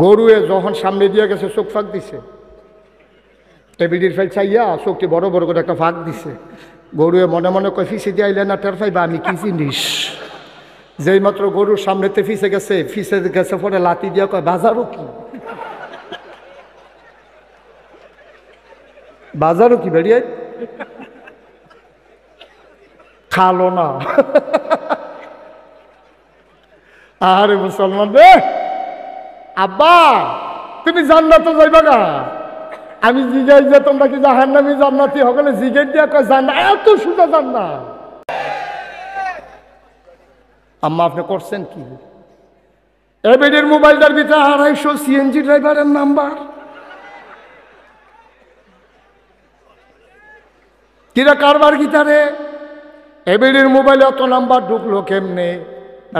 গরুয়ে যখন সামনে দিয়ে গেছে চোখ ফাঁক দিছে, টেবিলির ফেল চাইয়া চোখটি বড় বড় করে একটা ফাঁক দিছে। গরুয়ে মনে মনে কয় ফিসে দিয়ে আইলে না টের পাইবা আমি কি জিনিস। যেই মাত্র গরুর সামনেতে ফিসে গেছে পরে লাতি দিয়া কয় বাজারও কি, বাজারও কি বেরিয়ে খালো না। আরে মুসলমান রে, আব্বা তুমি জান্নাতে যাইবা না? আমি জিগাই যে তোমরা কি জাহান্নামী জান্নাতি হকলে জিগাই দিয়া কয় জান্নাত, এত সুন্দর জান্নাত। আম্মা আপনি করছেন কি? এবেডের মোবাইলটার ভিতরে 250 সিএনজি ড্রাইভারের নাম্বার। কিরা কারবার গিটারে এবেডের মোবাইলে অত নাম্বার ঢুকলো কেমনে?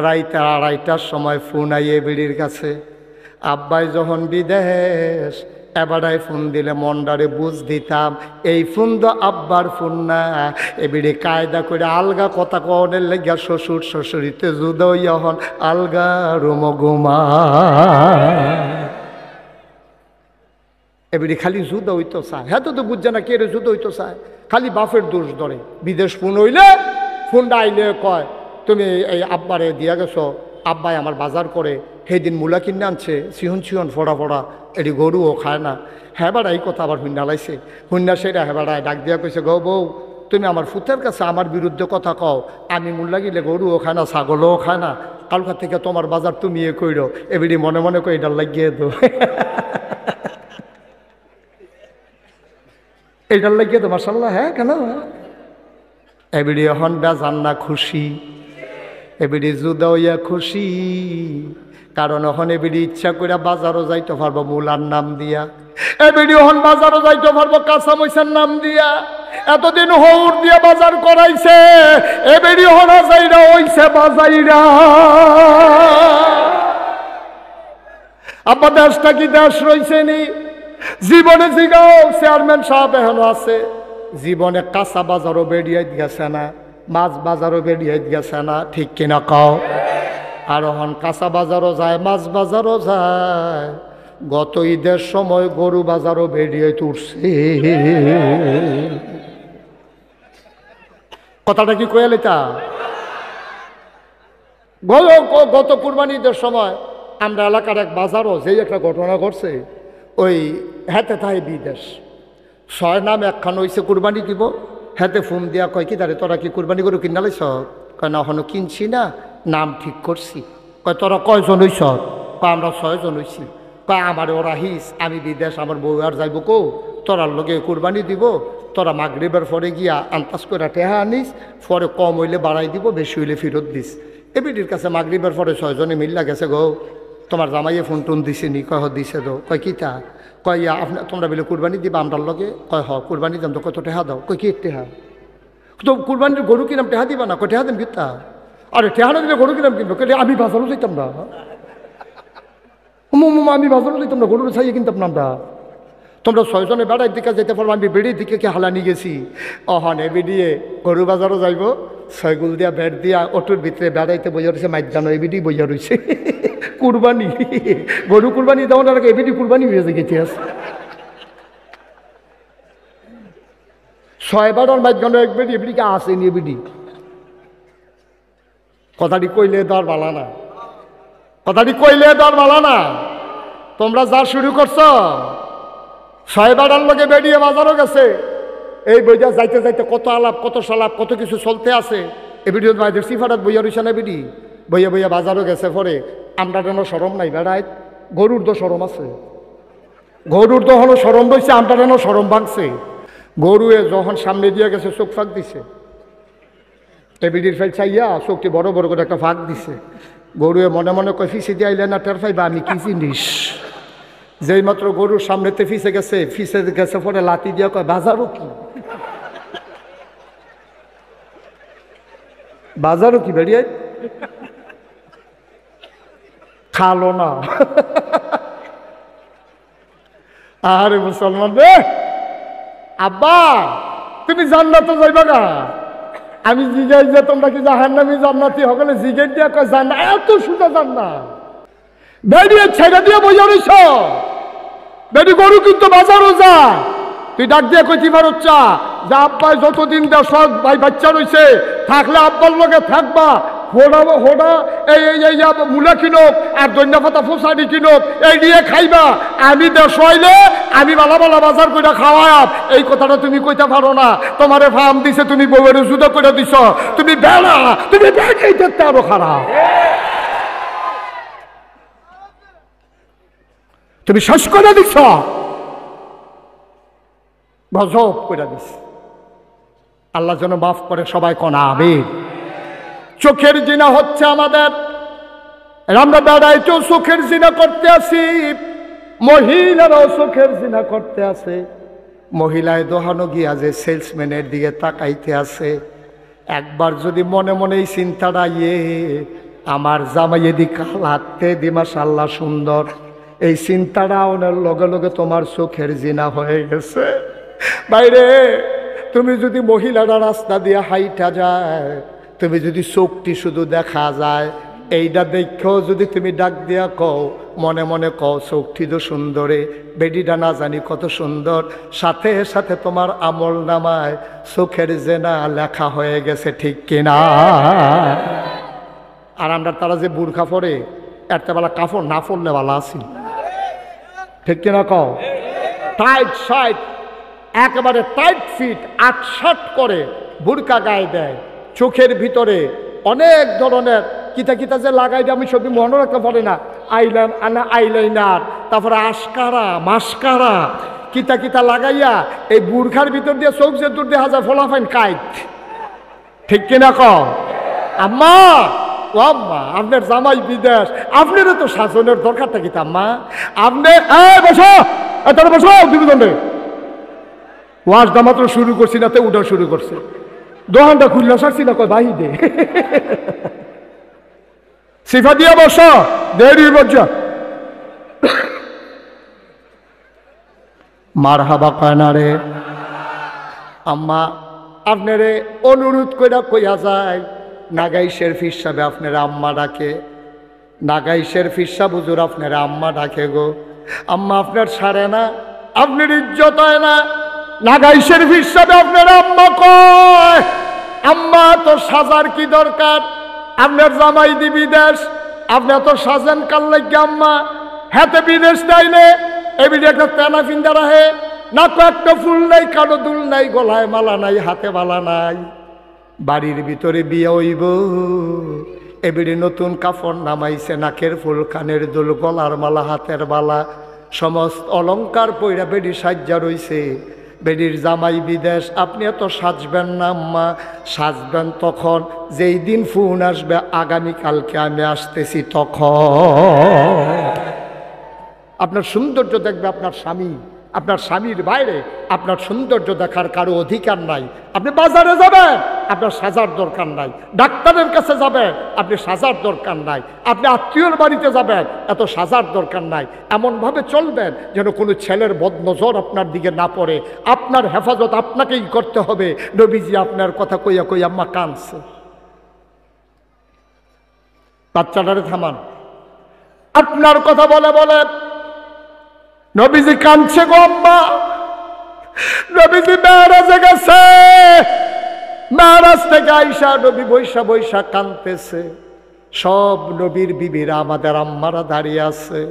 রাইতে 2:30টার সময় ফোন আই এবেডির কাছে। আব্বাই যখন বিদেশ এবারায় ফোন দিলে মন্ডারে বুঝ দিতাম এই ফোন তো আব্বার ফোন না। এবিড়ে কায়দা করে আলগা কথা কনের লেগা শ্বশুর শ্বশুরিতে জুদা হইয়া হন আলগা রুম ঘুমা। এবিড়ে খালি জুদা হইতো চায়, হ্যাঁ তো বুঝছে না কে রে জুদা হইতো চায়, খালি বাপের দোষ ধরে। বিদেশ ফোন হইলে ফোনটা আইলে কয় তুমি এই আব্বারে দিয়া গেছো, আব্বাই আমার বাজার করে সেই দিন মূলা কিনে আনছে সিহন সিহন ফোড়া ফোড়া, এটি গরুও খায় না। হ্যাঁ বেড়া এই কথা আবার হুন্না লাইছে, হুন্না সেটা হ্যাঁ বেড়ায় ডাক দিয়া কইছে গো বউ তুমি আমার ফুতের কাছে আমার বিরুদ্ধে কথা কও, আমি মূল্যা গিলে গরুও খায় না ছাগলও খায় না, কালকার থেকে তোমার বাজার তুমি এ কইরো। এবিডি মনে মনে কই এটা লাগিয়ে দো, এইটার লাগিয়ে তো মাশাআল্লাহ। হ্যাঁ কেন এবিডি এখন বেজান না খুশি, এবিডি জুদা হইয়া খুশি, কারণ এখন এবিডি ইচ্ছা করে বাজারও যাইতে পারবো মূলার নাম দিয়া, এবিডি এখন বাজারও যাইতে পারবো কাঁচা মরিচের নাম দিয়া। এতদিন হৌর দিয়া বাজার করাইছে, এবিডি হন যাইরা হইছে বাজাইরা। আব্বা দেশটা কি দেশ রইছে নি? জীবনে জিগাও চেয়ারম্যান সাহেব এখনো আছে, জীবনে কাঁচা বাজারও বেরিয়ে গেছে না, মাছ বাজারও বেরিয়ে গেছে না, ঠিক কিনা কও? আর হন কাঁচা বাজারও যায় মাছ বাজারও যায়, গত ঈদের সময় গরু বাজারও বেরিয়ে তুলছে। কথাটা কি কয়ে লেতা? গত কুরবানি ঈদের সময় আমরা এলাকার এক বাজারও যেই একটা ঘটনা ঘটছে, ওই হাতে থাই বিদেশ 6 নাম একখান হয়েছে কুরবানি দিব, হাতে ফোন দিয়া কয় কি তারে তোরা কি কুরবানি গরু কিনা লাইছ? কয় না এখনো কিনছি না, নাম ঠিক করছি। কয় তোরা কয়জন হইছ? কয় আমরা 6 জন হইছি। কয় আমার ওরা হিস আমি বিদেশ, আমার বউ আর যাইব কো, তোরার লগে কুরবানি দিব, তোরা মাগরিবের পরে গিয়া আন্তাজ করে টেহা আনিস, পরে কম হইলে বাড়াই দিব, বেশি হইলে ফেরত দিস। এবিডির কাছে মাগরিবের পরে 6 জনে মিল্লা গেছে গো, তোমার জামাইয়ে ফোন টোন দিছে নি? কয় হ দিছে তো। কয় কিতা? কয় আপনার তোমরা বলে কুরবানি দিবা আমরার লগে? কয় হ কুরবানি দাম তো, কত টেহা দাও? কয় কি টেহা? তো কুরবানির গরু কিনাম টেহা দিবা না? কয় টেহা দেন কিতা? আরে টেহা না দিলে গরু কিনাম কিনবো? কে আমি বাজারও যাইতাম না, আমি বাজারও যাইতাম না, গরুর ছাইয়ে কিনতাম না আমরা। তোমরা 6 জনে বেড়ার দিকে যেতে পারবো, আমি বেড়ির দিকে কি হালানি গেছি। অহনে বেরিয়ে গরু বাজারও যাইব, 6 গুল দিয়া বেড় দিয়া অটোর ভিতরে বেড়াইতে বইয়া রয়েছে, মাইক জানো এবিডি বইয়া রয়েছে। কুরবানি গরু কুরবানি দেওয়ার আগে এবিডি কুরবানি হয়ে যায় গেছে। 6 বারোর মাইক জানো এক বেডি এবিডিকে আসেনি এবিডি। কথাটি কইলে দর বালা না, কথাটি কইলে দর বালা না। তোমরা যা শুরু করছো 6 বারার লগে বেরিয়ে বাজারও গেছে, এই বইটা যাইতে যাইতে কত আলাপ কত সালাপ কত কিছু চলতে আছে। এবিডিও মাইদের সিফারাত বইয়া রইছে না, এবিডি বইয়া বইয়া বাজারও গেছে। পরে আমরা যেন সরম নাই বেড়ায়, গরুর তো সরম আছে, গরুর তো হলো সরম রয়েছে, আমরা যেন সরম ভাঙছে। গরুয়ে যখন সামনে দিয়ে গেছে চোখ ফাঁক দিছে, এবিডির ফেল চাইয়া চোখটি বড় বড় করে একটা ফাঁক দিছে। গরুয়ে মনে মনে কয় ফিসে দিয়ে আইলে না টের পাইবা আমি কি জিনিস। যেই মাত্র গরুর সামনেতে ফিসে গেছে পরে লাতি দিয়া কয় বাজারও কি, বাজারও কি বেরিয়ে খালো না। আরে মুসলমান রে, আব্বা তুমি জান্নাতে যাইবা না? আমি জিগাই যে তোমরা কি জাহান্নামী জান্নাতি হকলে জিগাই দিয়া কয় জান্নাত, এত সুন্দর জান্নাত। বেরিয়ে ছেড়ে দিয়ে বইয়া রইছ, বেরি গরু কিন্তু বাজারও যায়। তুই ডাক দিয়ে কইতে পারো চা যে আব্বাই যতদিন দেশ ভাই বাচ্চা রয়েছে থাকলে আব্বার লগে থাকবা, হোডা হোডা এই মূলা কিনোক আর ধনিয়া পাতা ফোসানি কিনোক এই দিয়ে খাইবা, আমি দেশ হইলে আমি বালা বালা বাজার করে খাওয়াব। এই কথাটা তুমি কইতে পারো না। তোমারে ফার্ম দিছে, তুমি বউয়ের জুদা করে দিছ, তুমি বেড়া, তুমি বেড়াই দেখতে আরো খারাপ, তুমি শেষ করে দিছ, গজব করে দিস। আল্লাহ যেন মাফ করে সবাই কোনা আমিন। চোখের জিনা হচ্ছে আমাদের, আমরা বেড়াইতেও চোখের জিনা করতে আসি, মহিলারাও চোখের জিনা করতে আছে। মহিলায় দোহানো গিয়া যে সেলসম্যানের দিকে তাকাইতে আছে, একবার যদি মনে মনে এই চিন্তাটা আমার জামাই এদিকে হাতে দি মাশাআল্লাহ সুন্দর, এই চিন্তাটা ওনার লগে লগে তোমার চোখের জিনা হয়ে গেছে। বাইরে তুমি যদি মহিলারা রাস্তা দিয়ে হাইটা যায়, তুমি যদি চোখটি শুধু দেখা যায়, এইটা দেখেও যদি তুমি ডাক দিয়া কও, মনে মনে কও চোখটি তো সুন্দরে, বেডিটা না জানি কত সুন্দর, সাথে সাথে তোমার আমল নামায় চোখের জেনা লেখা হয়ে গেছে, ঠিক কিনা? আর আমরা তারা যে বুরখা পরে একটা বেলা কাপড় না পরলে ভালো আছি, ঠিক কিনা কও? টাইট শার্ট একেবারে টাইট ফিট ৮-৬ করে বুরকা গায়ে দেয়, চোখের ভিতরে অনেক ধরনের কিতা কিতা যে লাগাই দেয়, আমি সবই মনে রাখতে পারি না, আইলাইনার, তারপরে আশকারা মাস্কারা কিতা কিতা লাগাইয়া এই বুরখার ভিতর দিয়ে চোখ যে দূর দিয়ে হাজার ফলাফাইন কাইট, ঠিক কিনা কও? আম্মা ও আম্মা, আপনার জামাই বিদেশ, আপনারও তো শাসনের দরকারটা কি আম্মা? আপনি বসো, তারা বসো, দুজনে ওয়াজটা মাত্র শুরু করছি না, তো উঠা শুরু করছে, দোকানটা খুললা সারছি না, কয় বাহি দে সিফা দিয়া বসো, দেরি বজ্জা মারহাবা কয় না রে। আম্মা আপনারে অনুরোধ কইরা কইয়া যায়, নাগাই শেরফি সাহেব আপনারা আম্মা ডাকে, নাগাই শেরফি সাহেব হুজুর আপনারা আম্মা ডাকে গো। আম্মা আপনার সারে না, আপনার ইজ্জত হয় না, নাগাই শেরফি সাহেব আপনারা আম্মা কয়। আম্মা তো সাজার কি দরকার, আপনার জামাই দি বিদেশ, আপনি এত সাজেন কাল লাগে আম্মা, হাতে বিদেশ তাইলে এবিডি একটা তেনা ফিন্দা রাহে না, তো একটা ফুল নাই, কারো দুল নাই, গলায় মালা নাই, হাতে মালা নাই, বাড়ির ভিতরে বিয়ে হইব, এবিডি নতুন কাপড় নামাইছে, নাকের ফুল, কানের দুল, গলার মালা, হাতের মালা, সমস্ত অলংকার পইরা বেডি সাজ্জা রইছে, বেডির জামাই বিদেশ। আপনি এত সাজবেন না আম্মা, সাজবেন তখন যেই দিন ফোন আসবে আগামীকালকে আমি আসতেছি, তখন আপনার সৌন্দর্য দেখবে আপনার স্বামী, আপনার স্বামীর বাইরে আপনার সৌন্দর্য দেখার কারো অধিকার নাই। আপনি বাজারে যাবেন, আপনার সাজার দরকার নাই, ডাক্তারের কাছে যাবেন, আপনি সাজার দরকার নাই, আপনি আত্মীয়র বাড়িতে যাবেন, এত সাজার দরকার নাই। এমনভাবে চলবেন যেন কোনো ছেলের বদনজর আপনার দিকে না পড়ে, আপনার হেফাজত আপনাকেই করতে হবে। নবীজি আপনার কথা কইয়া কইয়া আম্মা কাঁদছে, বাচ্চাটারে থামান, আপনার কথা বলে বলে নবীজি কাঁদছে গো আম্মা। নবীজি মেরাজে গেছে, মেরাজ থেকে আইসা নবী বৈশা বৈশা কাঁদতেছে, সব নবীর বিবিরা আমাদের আম্মারা দাঁড়িয়ে আছে।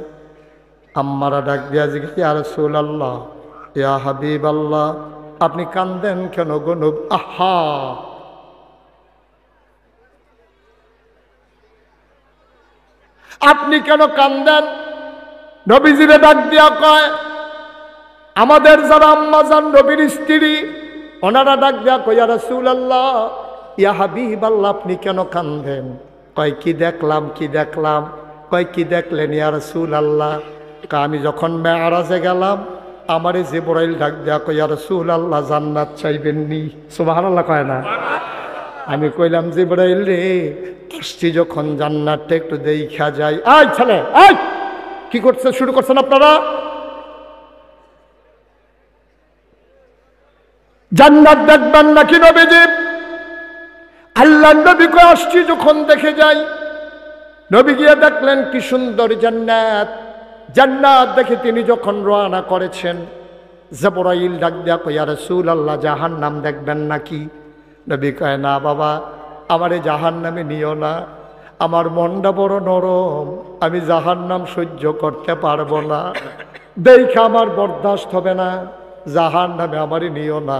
আম্মারা ডাক দিয়া জিজ্ঞাসা, ইয়া রাসূলুল্লাহ, ইয়া হাবিবাল্লাহ, আপনি কাঁদেন কেন গো নবী? আহা, আপনি কেন কাঁদেন? নবীজিরে ডাক দিয়া কয়, আমাদের যারা আম্মা যান নবীর স্ত্রী, ওনারা ডাক দিয়া কয়, ইয়া রাসূলুল্লাহ, ইয়া হাবিবাল্লাহ, আপনি কেন কাঁদেন? কয় কি দেখলাম, কি দেখলাম? কয় কি দেখলেন ইয়া রাসূলুল্লাহ? কয় আমি যখন মেরাজে গেলাম, আমারে জিবরাইল ডাক দিয়া কয়, ইয়া রাসূলুল্লাহ, জান্নাত চাইবেন নি? সুবহানাল্লাহ কয় না? আমি কইলাম, জিবরাইল রে, আসছি যখন জান্নাতটা একটু দেখা যায়। এই ছেলে, এই কি করছে, শুরু করছেন আপনারা? জান্নাত দেখবেন নাকি নবীজি? আল্লাহ নবী কই, আসছি যখন দেখে যাই। নবী গিয়ে দেখলেন কি সুন্দর জান্নাত। জান্নাত দেখে তিনি যখন রওনা করেছেন, জিবরাইল ডাক দিয়া কয়, ইয়া রাসূলুল্লাহ, জাহান্নাম দেখবেন নাকি? নবী কয়, না বাবা, আমারে জাহান্নামে নিও না, আমার মনটা বড় নরম, আমি জাহান্নাম সহ্য করতে পারবো না, দেখে আমার বরদাস্ত হবে না, জাহান্নামে আমারে নিও না।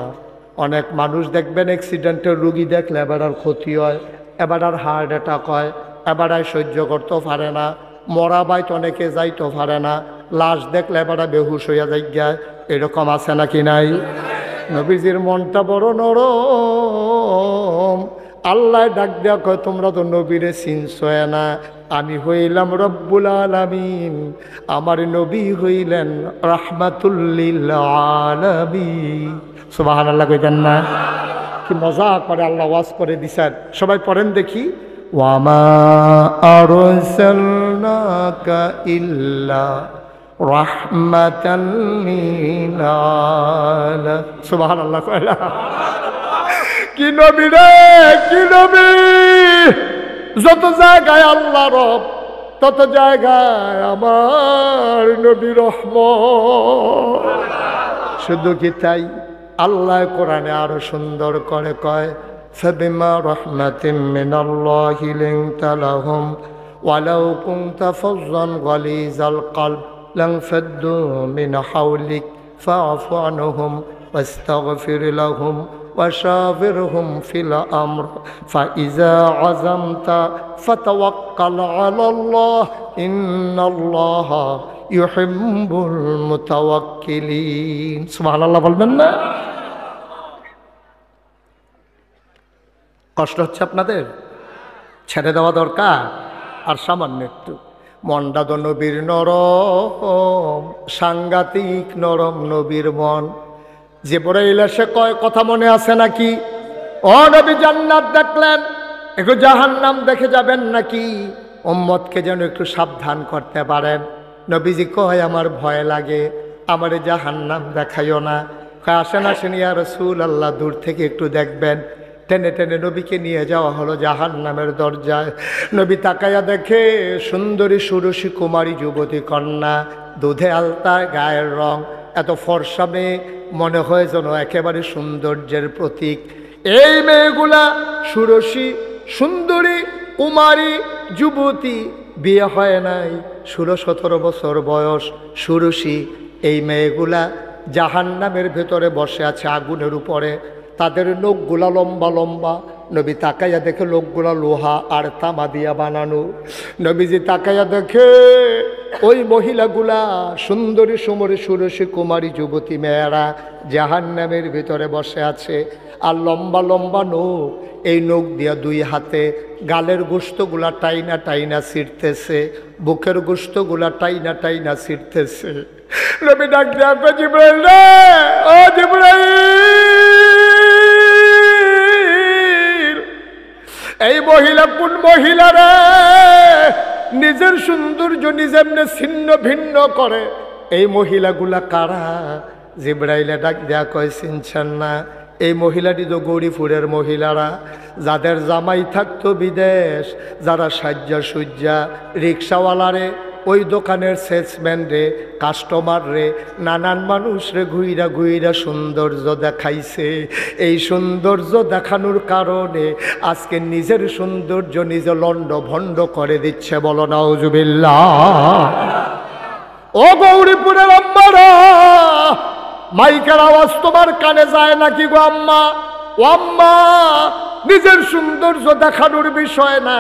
অনেক মানুষ দেখবেন অ্যাক্সিডেন্টের রুগী দেখলে এবার আর ক্ষতি হয়, এবার আর হার্ট অ্যাটাক হয়, এবার আর সহ্য করতে পারে না, মরা বাইত অনেকে যাইতে পারে না, লাশ দেখলে এবার বেহুশ হইয়া যায়, এরকম আছে নাকি নাই? নবীজির মনটা বড় নরম। আল্লাহ ডাক দেয়া কয়, তোমরা তো নবীরে চিনছয় না, আমি হইলাম রব্বুল আলামিন, আমার নবী হইলেন রাহমাতুল লিল আলামিন। সুবহানাল্লাহ কইতেন না? কি মজা করে আল্লাহ ওয়াজ করে দিছেন। সবাই পড়েন দেখি, ওয়ামা আরসালনাকা ইল্লা রাহমাতাল লিল আলামিন। সুবহানাল্লাহ কইলা। কি নবী রে, কি নবী! যত জায়গায় আল্লাহ রব, তত জায়গায় আমার নবী রহমত। শুধু কি তাই, আল্লাহ কোরআনে আরো সুন্দর করে কয়, ফাবিমা রাহমাতিন মিনাল্লাহি লিনতা লাহুম ওয়ালাউ কুনতা ফাজ্জান গালিজাল কলব লানফাদ্দু মিন হাওলিক ফাআফু আনহুম ওয়াস্তাগফির লাহুম وشاورهم في الأمر فإذا عزمت فتوكل على الله إن الله يحب المتوكلين। سبحان الله বলবেন না? কষ্ট হচ্ছে আপনাদের? ছেড়ে দেওয়া দরকার আর সামান্য একটু। মনটা তো নবীর নরম, সাংঘাতিক নরম নবীর মন। জিবরাইল এসে কয়, কথা মনে আছে নাকি? ও নবী, জান্নাত দেখলেন, একটু জাহান্নাম দেখে যাবেন নাকি? উম্মতকে যেন একটু সাবধান করতে পারেন। নবীজি কয়, আমার ভয় লাগে, আমারে জাহান্নাম দেখাইও না। আসেন আসেন ইয়া রাসূলুল্লাহ, দূর থেকে একটু দেখবেন। টেনে টেনে নবীকে নিয়ে যাওয়া হলো জাহান্নামের দরজায়। নবী তাকায়া দেখে সুন্দরী ষোড়শী কুমারী যুবতী কন্যা, দুধে আলতা গায়ের রং, এত ফর্সা মেয়ে, মনে হয় যেন একেবারে সৌন্দর্যের প্রতীক। এই মেয়েগুলা ষোড়শী সুন্দরী কুমারী যুবতী, বিয়ে হয় নাই, 16-17 বছর বয়স, ষোড়শী। এই মেয়েগুলা জাহান্নামের ভেতরে বসে আছে আগুনের উপরে, তাদের লোকগুলা লম্বা লম্বা। নবী তাকাইয়া দেখে লোকগুলা লোহা আর তামা দিয়া বানানো। নবীজি তাকাইয়া দেখে ওই মহিলাগুলা সুন্দরী সুমরী ষোড়শী কুমারী যুবতী মেয়েরা জাহান্নামের ভিতরে বসে আছে। আর লম্বা লম্বা নখ, এই নখ দিয়া দুই হাতে গালের গোস্তগুলা টাইনা টাইনা ছিঁড়তেছে, বুকের গোস্তগুলা টাইনা টাইনা ছিঁড়তেছে। নবী ডাক দিয়া কয়, জিবরাইল রে, ও জিবরাইল, এই মহিলা কোন মহিলা রে? নিজের সৌন্দর্য নিজেমনে ছিন্ন ভিন্ন করে, এই মহিলাগুলা কারা? জিবরাইলে ডাক দেয়া কয়, চিনছেন না? এই মহিলাটি তো গৌরীপুরের মহিলারা, যাদের জামাই থাকতো বিদেশ, যারা সাজ্জা সুজ্জা রিক্সাওয়ালারে, ওই দোকানের সেলসম্যান রে, কাস্টমার রে, নানান মানুষ রে ঘুইরা ঘুইরা সৌন্দর্য দেখাইছে। এই সৌন্দর্য দেখানোর কারণে আজকে নিজের সৌন্দর্য নিজে লন্ড ভন্ড করে দিচ্ছে। বলো নাউজুবিল্লাহ। ও গৌরীপুরের আম্মারা, মাইকের আওয়াজ তোমার কানে যায় নাকি গো আম্মা? ও আম্মা, নিজের সৌন্দর্য দেখানোর বিষয় না,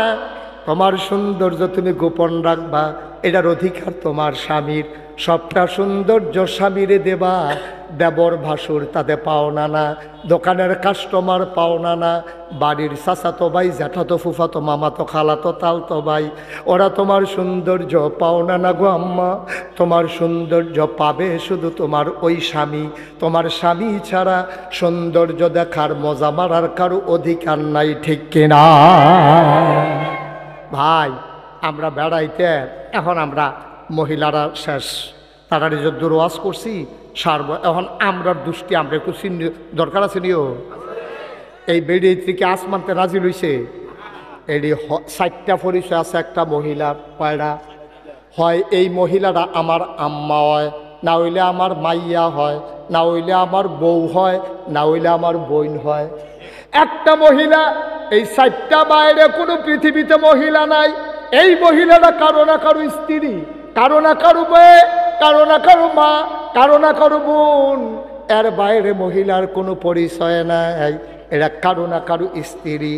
তোমার সৌন্দর্য তুমি গোপন রাখবা, এটার অধিকার তোমার স্বামীর। সবটা সৌন্দর্য স্বামীরে দেবা, দেবর ভাসুর তাতে পাওনা না, দোকানের কাস্টমার পাওনা না, বাড়ির চাচাতো ভাই, জ্যাঠাতো ফুফাতো মামাতো খালাতো তালতো ভাই, ওরা তোমার সৌন্দর্য পাওনা না গো আম্মা। তোমার সৌন্দর্য পাবে শুধু তোমার ওই স্বামী। তোমার স্বামী ছাড়া সৌন্দর্য দেখার মজা মারার কারো অধিকার নাই, ঠিক কিনা ভাই? আমরা বেড়াইতে এখন আমরা মহিলারা শেষ, তারা নিজের ওয়াজ করছি সারব। এখন আমরার দুষ্টি আমরা একটু দরকার আছে নিও। এই বেড়ে থেকে আসমানতে রাজি লইছে, এটি 4টা পরিচয় আছে একটা মহিলার। কয়টা? হয় এই মহিলাটা আমার আম্মা হয়, না হইলে আমার মাইয়া হয়, না হইলে আমার বউ হয়, না হইলে আমার বোন হয়। একটা মহিলা, এই 4টা বাইরে কোনো পৃথিবীতে মহিলা নাই। এই মহিলাটা কারো না কারো স্ত্রী, কারো না কারো মেয়ে, কারো না কারো মা, কারো না কারো বোন। এর বাইরে মহিলার কোনো পরিচয় নাই, এরা কারো না কারো স্ত্রী।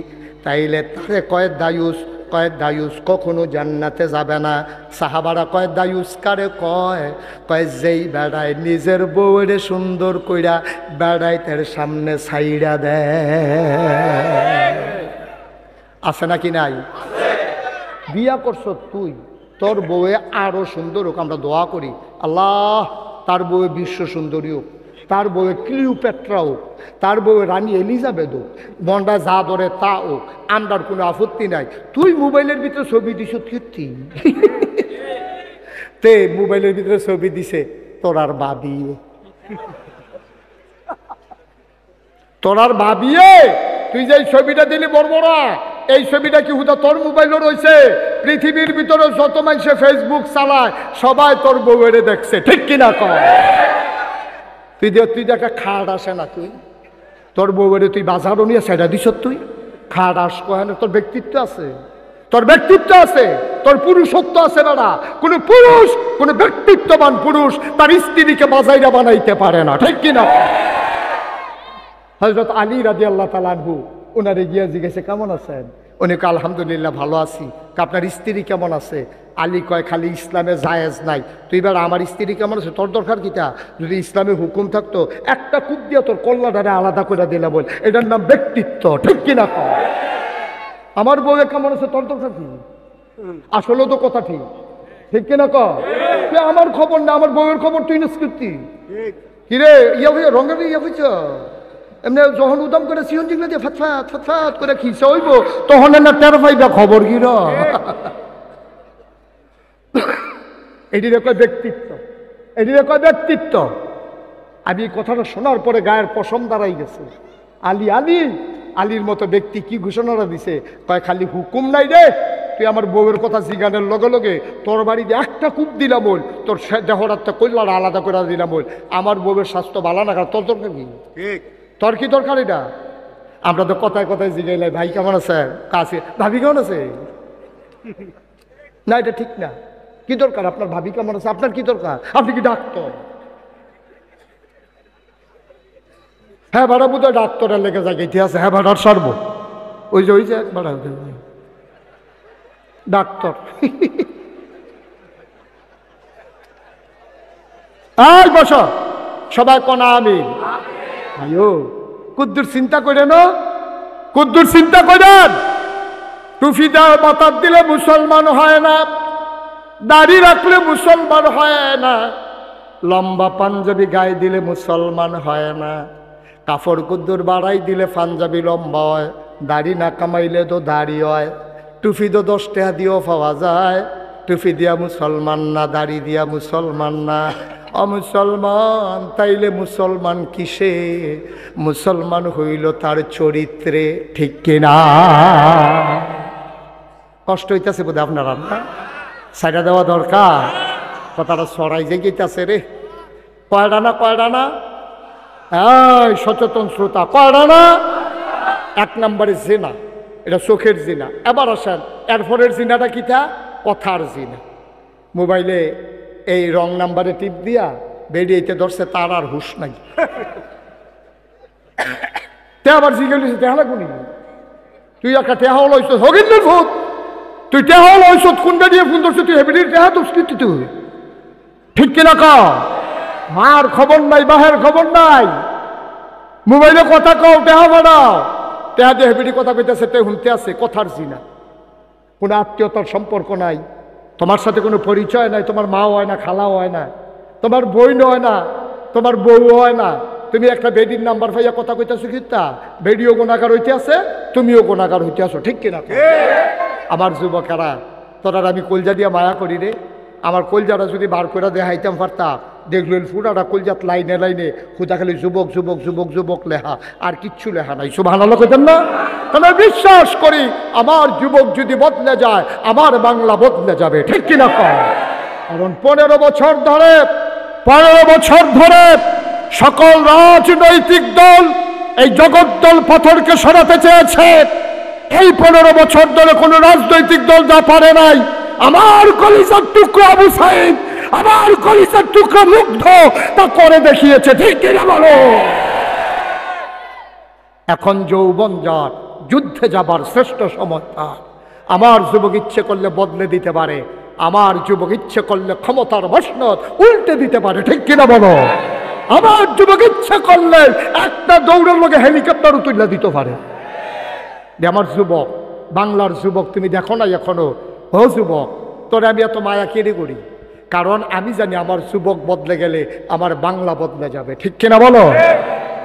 তাইলে তারে কয় দায়ুস, কয় দায়ুস কখনো জান্নাতে যাবে না। সাহাবারা কয় দায়ুস কারে কয়? কয় যেই বেড়ায় নিজের বউরে সুন্দর কইরা বেড়ায় তার সামনে ছাইড়া দেয়। আছে নাকি নাই? বিয়া করছ তুই, তোর বউয়ে আরো সুন্দর হোক, আমরা দোয়া করি আল্লাহ তার বউয়ে বিশ্ব সুন্দরী হোক, তার বউয়ে ক্লিওপেট্রা হোক, তার বউয়ে রানী এলিজাবেথ হোক, মনটা যা ধরে তা হোক, আমরার কোনো আপত্তি নাই। তুই মোবাইলের ভিতরে ছবি দিস কীর্তি তে মোবাইলের ভিতরে ছবি দিছে তোরার বাবি, তোরার ভাবিয়ে তুই যে ছবিটা দিলি বড়বড়া, এই ছবিটা কি হুদা তোর মোবাইলও রয়েছে? পৃথিবীর ভিতরে যত মানুষে ফেসবুক চালায় সবাই তোর বউয়েরে দেখছে, ঠিক কিনা কর? তুই দেখা খাট আসে না, তুই তোর বউয়েরে তুই বাজারও নিয়ে সেটা দিস, তুই খাট আস কয় না? তোর ব্যক্তিত্ব আছে, তোর ব্যক্তিত্ব আছে, তোর পুরুষত্ব আছে। বেড়া কোনো পুরুষ, কোনো ব্যক্তিত্ববান পুরুষ তার স্ত্রীকে বাজাইরা বানাইতে পারে না, ঠিক কিনা? হযরত আলী রাদিয়াল্লাহু তাআলা আনহু ওনারে গিয়া জিজ্ঞেসে কেমন আছেন? উনি কয় আলহামদুলিল্লাহ ভালো আছি। আপনার স্ত্রী কেমন আছে? আলী কয় খালি ইসলামে জায়েজ নাই, তুই এবার আমার স্ত্রী কেমন আছে তোর দরকার কিটা? যদি ইসলামে হুকুম থাকতো একটা কূপ দিয়া তোর কল্লাটারে আলাদা করে দিলে বল, এটার নাম ব্যক্তিত্ব, ঠিক কিনা কয়? আমার বউয়ে কেমন আছে তোর দরকার কি? আসলে তো কথা ঠিক, ঠিক কিনা কয়? আমার খবর না, আমার বউয়ের খবর তুই না স্ক্রিপ্তি কিরে ইয়া হইয়া রঙের ইয়া হইছ। এমনি যখন উদম করে সিয়ন জিগলে দিয়ে ফাতফাত ফাতফাত করে খিসে হইব, তখন না টের পাইবা খবর কি র। এটির কয় ব্যক্তিত্ব, এটির কয় ব্যক্তিত্ব। আমি এই কথাটা শোনার পরে গায়ের পশম দাঁড়াই গেছে। আলী আলী আলীর মতো ব্যক্তি কি ঘোষণাটা দিছে? কয় খালি হুকুম নাই রে, তুই আমার বউয়ের কথা জিগানের লগে লগে তোর বাড়িতে একটা কূপ দিলাম বল, তোর দেহরাত্মা কল্যাণ আলাদা করে দিলাম বল। আমার বউয়ের স্বাস্থ্য ভালো না, তোর দরকার কি? তোর কি দরকার এটা? আমরা তো কথায় কথায় জিগাইলাই ভাই কেমন আছে, কাছে ভাবি কেমন আছে, না এটা ঠিক না। কি দরকার আপনার ভাবি কেমন আছে? আপনার কি দরকার? আপনি কি ডাক্তার? হ্যাঁ ভাড়া বুধ ডাক্তারের লেগে যায় ইতিহাসে, হ্যাঁ ভাড়ার সর্ব ওই যে ভাড়া ডাক্তার। আর বস সবাই কনা আমি আয়ো কুদ্দুর চিন্তা করে না, কুদ্দুর চিন্তা করেন। টুফি দেওয়া বাতার দিলে মুসলমান হয় না, দাড়ি রাখলে মুসলমান হয় না, লম্বা পাঞ্জাবি গায়ে দিলে মুসলমান হয় না, কাপড় কুদ্দুর বাড়াই দিলে পাঞ্জাবি লম্বা হয়, দাড়ি না কামাইলে তো দাড়ি হয়, টুফি তো 10 টাকা দিয়েও পাওয়া যায়, টুফি দিয়া মুসলমান না, দাড়ি দিয়া মুসলমান না। অমুসলমান তাইলে মুসলমান কিসে? মুসলমান হইল তার চরিত্রে, ঠিক কিনা? কষ্ট হইতেছে বোধ আপনারা না? সাইডা দেওয়া দরকার, কথাটা সরাই যে গেইতেছে রে। কয়টা না কয়টা না? এই সচেতন শ্রোতা, কয়টা না? 1 নম্বরে জিনা, এটা চোখের জিনা। এবার আসেন এরপরের জিনাটা কিটা? কথার জিনা। মোবাইলে এই রং নাম্বারে টিপ দিয়া বেরিয়েতে ধরছে, তার আর হুশ নাই। তে আবার জিজ্ঞেস টেহা লাগুনি, তুই একটা টেহাও লইছ হগিন্দের ভূত, তুই টেহাও লইছ কোন বেরিয়ে ফোন ধরছে, তুই হেবিডির টেহা তো স্কৃতি, তুই ঠিক কিনা কও? মার খবর নাই, বাহের খবর নাই, মোবাইলে কথা কও, টেহা বাড়াও, টেহা দিয়ে হেবিডি কথা কইতেছে, তে শুনতে আছে। কথার জিনা। কোনো আত্মীয়তার সম্পর্ক নাই, তোমার সাথে কোনো পরিচয় নাই, তোমার মাও হয় না, খালাও হয় না, তোমার বোন হয় না, তোমার বউ হয় না, তুমি একটা বেডির নাম্বার পাইয়া কথা কইতেছো, কিতা বেডিও গুণাগার হইতে আছে, তুমিও গুণাগার হইতে আসো, ঠিক কিনা? আমার যুবকেরা, তোরা আমি কলজা দিয়া মায়া করি রে, আমার কলজাটা যদি বার করে দেখাইতাম পারতাম, দেখলেন পুরাটা কলজাত লাইনে লাইনে খুদা খালি যুবক যুবক যুবক যুবক লেহা, আর কিচ্ছু লেখা নাই। সুবহানাল্লাহ কইতেন না? তবে বিশ্বাস করি আমার যুবক যদি বদলে যায় আমার বাংলা বদলে যাবে, ঠিক কিনা কয়? কারণ 15 বছর ধরে সকল রাজনৈতিক দল এই জগদ্দল পাথরকে সরাতে চেয়েছে। এই 15 বছর ধরে কোন রাজনৈতিক দল যা পারে নাই, আমার কলিজার টুকরা আবু সাইদ, আমার কলিজার টুকরা মুগ্ধ তা করে দেখিয়েছে, ঠিক কিনা বলো? এখন যৌবন যার, যুদ্ধে যাবার শ্রেষ্ঠ সময় তার। আমার যুবক ইচ্ছে করলে বদলে দিতে পারে, আমার যুবক ইচ্ছে করলে ক্ষমতার মসনদ উল্টে দিতে পারে, ঠিক কিনা বলো? আমার যুবক ইচ্ছে করলে একটা দৌড়ের লোকে হেলিকপ্টারও তুলে দিতে পারে। আমার যুবক, বাংলার যুবক, তুমি দেখো না এখনো? ও যুবক, তোরে আমি এত মায়া কেড়ে করি, কারণ আমি জানি আমার যুবক বদলে গেলে আমার বাংলা বদলে যাবে, ঠিক কিনা বলো?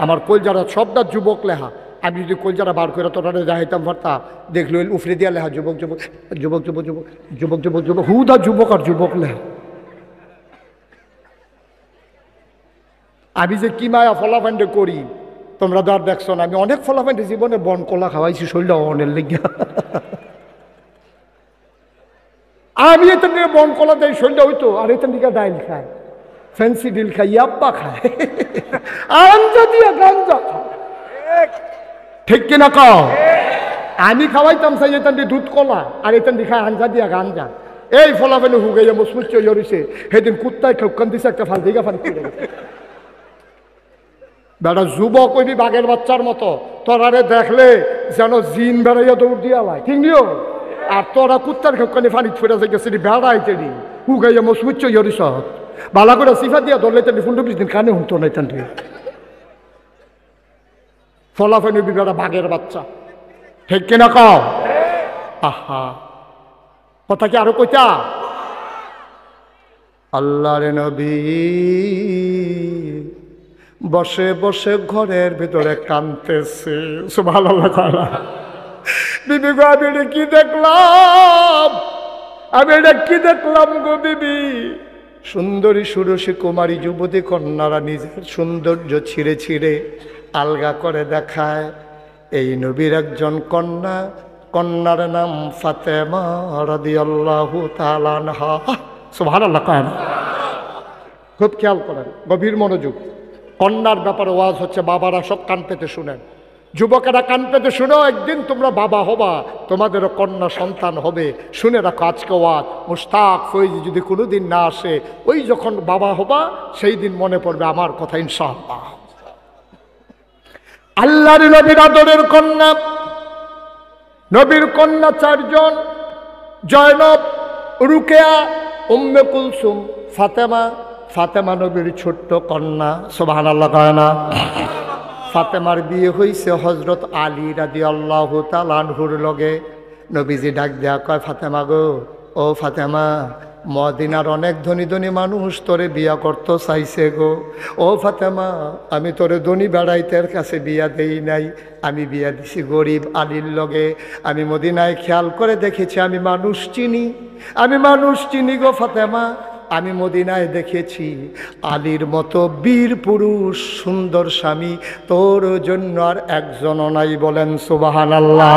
আমার কলজারা সবটা যুবক লেহা, আমি যদি কলজারা বার করে তোরা দেখাইতাম পারতাম, দেখলো উফরে দিয়া লেখা যুবক যুবক যুবক যুবক যুবক যুবক যুবক যুবক, হুদা যুবক আর যুবক লেখা। আমি যে কি মায়া ফলাফান্ডে করি তোমরা তো আর দেখছো না। আমি অনেক ফলাফান্ডে জীবনে বন কলা খাওয়াইছি, শরীরটা অনেক লেগে। আমি এত বন কলা দেয় শরীরটা হইতো, আর এত দিকে ডাইল খায়, ফ্যান্সি ডিল খায়, ইয়াব্বা খায়, আঞ্জা দিয়া গাঞ্জা খায়, ঠিক কিনা কও? আমি খাওয়াইতাম চাই এতান দিয়ে দুধ কলা, আর এতান দিয়ে খায় আঞ্জা দিয়া গাঞ্জা। এই ফলাফেলে হুগাইয়া মুসমুচ হয়েছে, সেদিন কুত্তায় ঠকান দিছে, একটা ফাল দিঘা ফাল করে বেটা যুবক ওই বাঘের বাচ্চার মতো, তোরারে দেখলে যেন জিন বেড়াইয়া দৌড় দিয়া লাই, ঠিক নিও? আর তোরা কুত্তার খেপখানি ফানি ফেরা যাইতেছে বেড়াইতে নি হুগাইয়া মুসমুচ হরিস বালা করে সিফা দিয়া ধরলে তেন ফুন্ডু বিশ দিন কানে হুমতো নাই তেন ফলাফেনি বেড়া বাঘের বাচ্চা, ঠিক কিনা কও? আহা, কথা কি আরো কইতা? আল্লাহর নবী বসে বসে ঘরের ভিতরে কাঁদতেছে। সুবহানাল্লাহ। বিবি গো, আমি এটা কি দেখলাম, আমি এটা কি দেখলাম গো বিবি? সুন্দরী সুরসী কুমারী যুবতী কন্যারা নিজের সৌন্দর্য ছিঁড়ে ছিঁড়ে আলগা করে দেখায়। এই নবীর একজন কন্যা, কন্যার নাম ফাতেমা রাদিয়াল্লাহু তাআলা আনহা। সুবহানাল্লাহ। খুব খেয়াল করেন, গভীর মনোযোগ। কন্যার ব্যাপারে ওয়াজ হচ্ছে, বাবারা সব কান পেতে শুনেন, যুবকেরা কান পেতে শুনেও, একদিন তোমরা বাবা হবা, তোমাদেরও কন্যা সন্তান হবে। শুনে রাখো আজকে ওয়াজ, মুশতাক ফৈজি যদি কোনোদিন না আসে, ওই যখন বাবা হবা সেই দিন মনে পড়বে আমার কথা ইনশাআল্লাহ। আল্লাহর নবীর আদরের কন্যা, নবীর কন্যা 4 জন, জয়নব, রুকেয়া, উম্মে কুলসুম, ফাতেমা। ফাতেমা নবীর ছোট্ট কন্যা। সুবহানাল্লাহ কয় না? ফাতেমার বিয়ে হয়েছে হযরত আলী রাদিয়াল্লাহু তাআলা আনহুর লগে। নবীজি ডাক দেয়া কয়, ফাতেমা গো, ও ফাতেমা, মদিনার অনেক ধনী ধনী মানুষ তোরে বিয়া করতে চাইছে গো। ও ফাতেমা, আমি তোরে ধনী বেড়াইতের কাছে বিয়া দেই নাই, আমি বিয়া দিছি গরিব আলীর লগে। আমি মদিনায় খেয়াল করে দেখেছি, আমি মানুষ চিনি গো ফাতেমা। আমি মদিনায় দেখেছি আলীর মতো বীর পুরুষ, সুন্দর স্বামী তোর জন্য আর একজনও নাই। বলেন সুবহানাল্লাহ।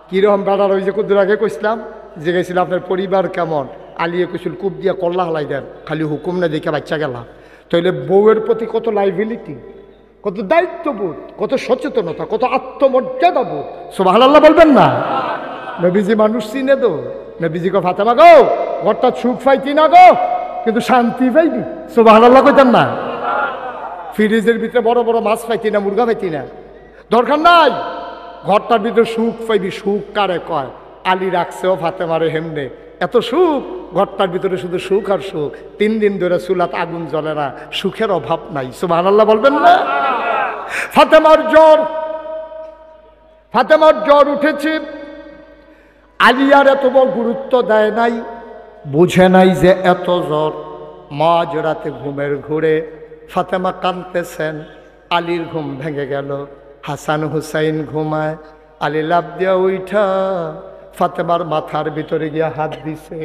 কিরকম বেড়ার ওই যে কুদ্দুর আগে কইছিলাম, যে গেছিল আপনার পরিবার কেমন, আলিয়ে কইছিল কূপ দিয়া কল্লা হালাই দেন, খালি হুকুম না দেখে বাচ্চা গেলাম। তাইলে বউয়ের প্রতি কত লাইবিলিটি, কত দায়িত্ববোধ, কত সচেতনতা, কত আত্মমর্যাদা বোধ। সুবহানাল্লাহ বলবেন না? নবীজি মানুষ চিনে তো। নবীজি গো, ফাতেমা গো, ঘরটা সুখ পাইতি না গো, কিন্তু শান্তি পাইবি। সুবহানাল্লাহ কইতেন না? ফ্রিজের ভিতরে বড় বড় মাছ পাইতি না, মুরগা পাইতি না, দরকার নাই, ঘরটার ভিতরে সুখ পাইবি। সুখ কারে কয়? আলী রাখছেও ফাতেমারে হেমনে, এত সুখ, ঘরটার ভিতরে শুধু সুখ আর সুখ। 3 দিন ধরে চুলাত আগুন জ্বলে না, সুখের অভাব নাই। সুবহানাল্লাহ বলবেন না? ফাতেমার জ্বর উঠেছে। আলিয়ার এত বড় গুরুত্ব দেয় নাই, বুঝে নাই যে এত জ্বর। মাঝ রাতে ঘুমের ঘুরে ফাতেমা কাঁদতেছেন। আলীর ঘুম ভেঙে গেল। হাসান হুসাইন ঘুমায়। আলী লাফ দিয়া উঠা ফাতেমার মাথার ভিতরে গিয়ে হাত দিছে।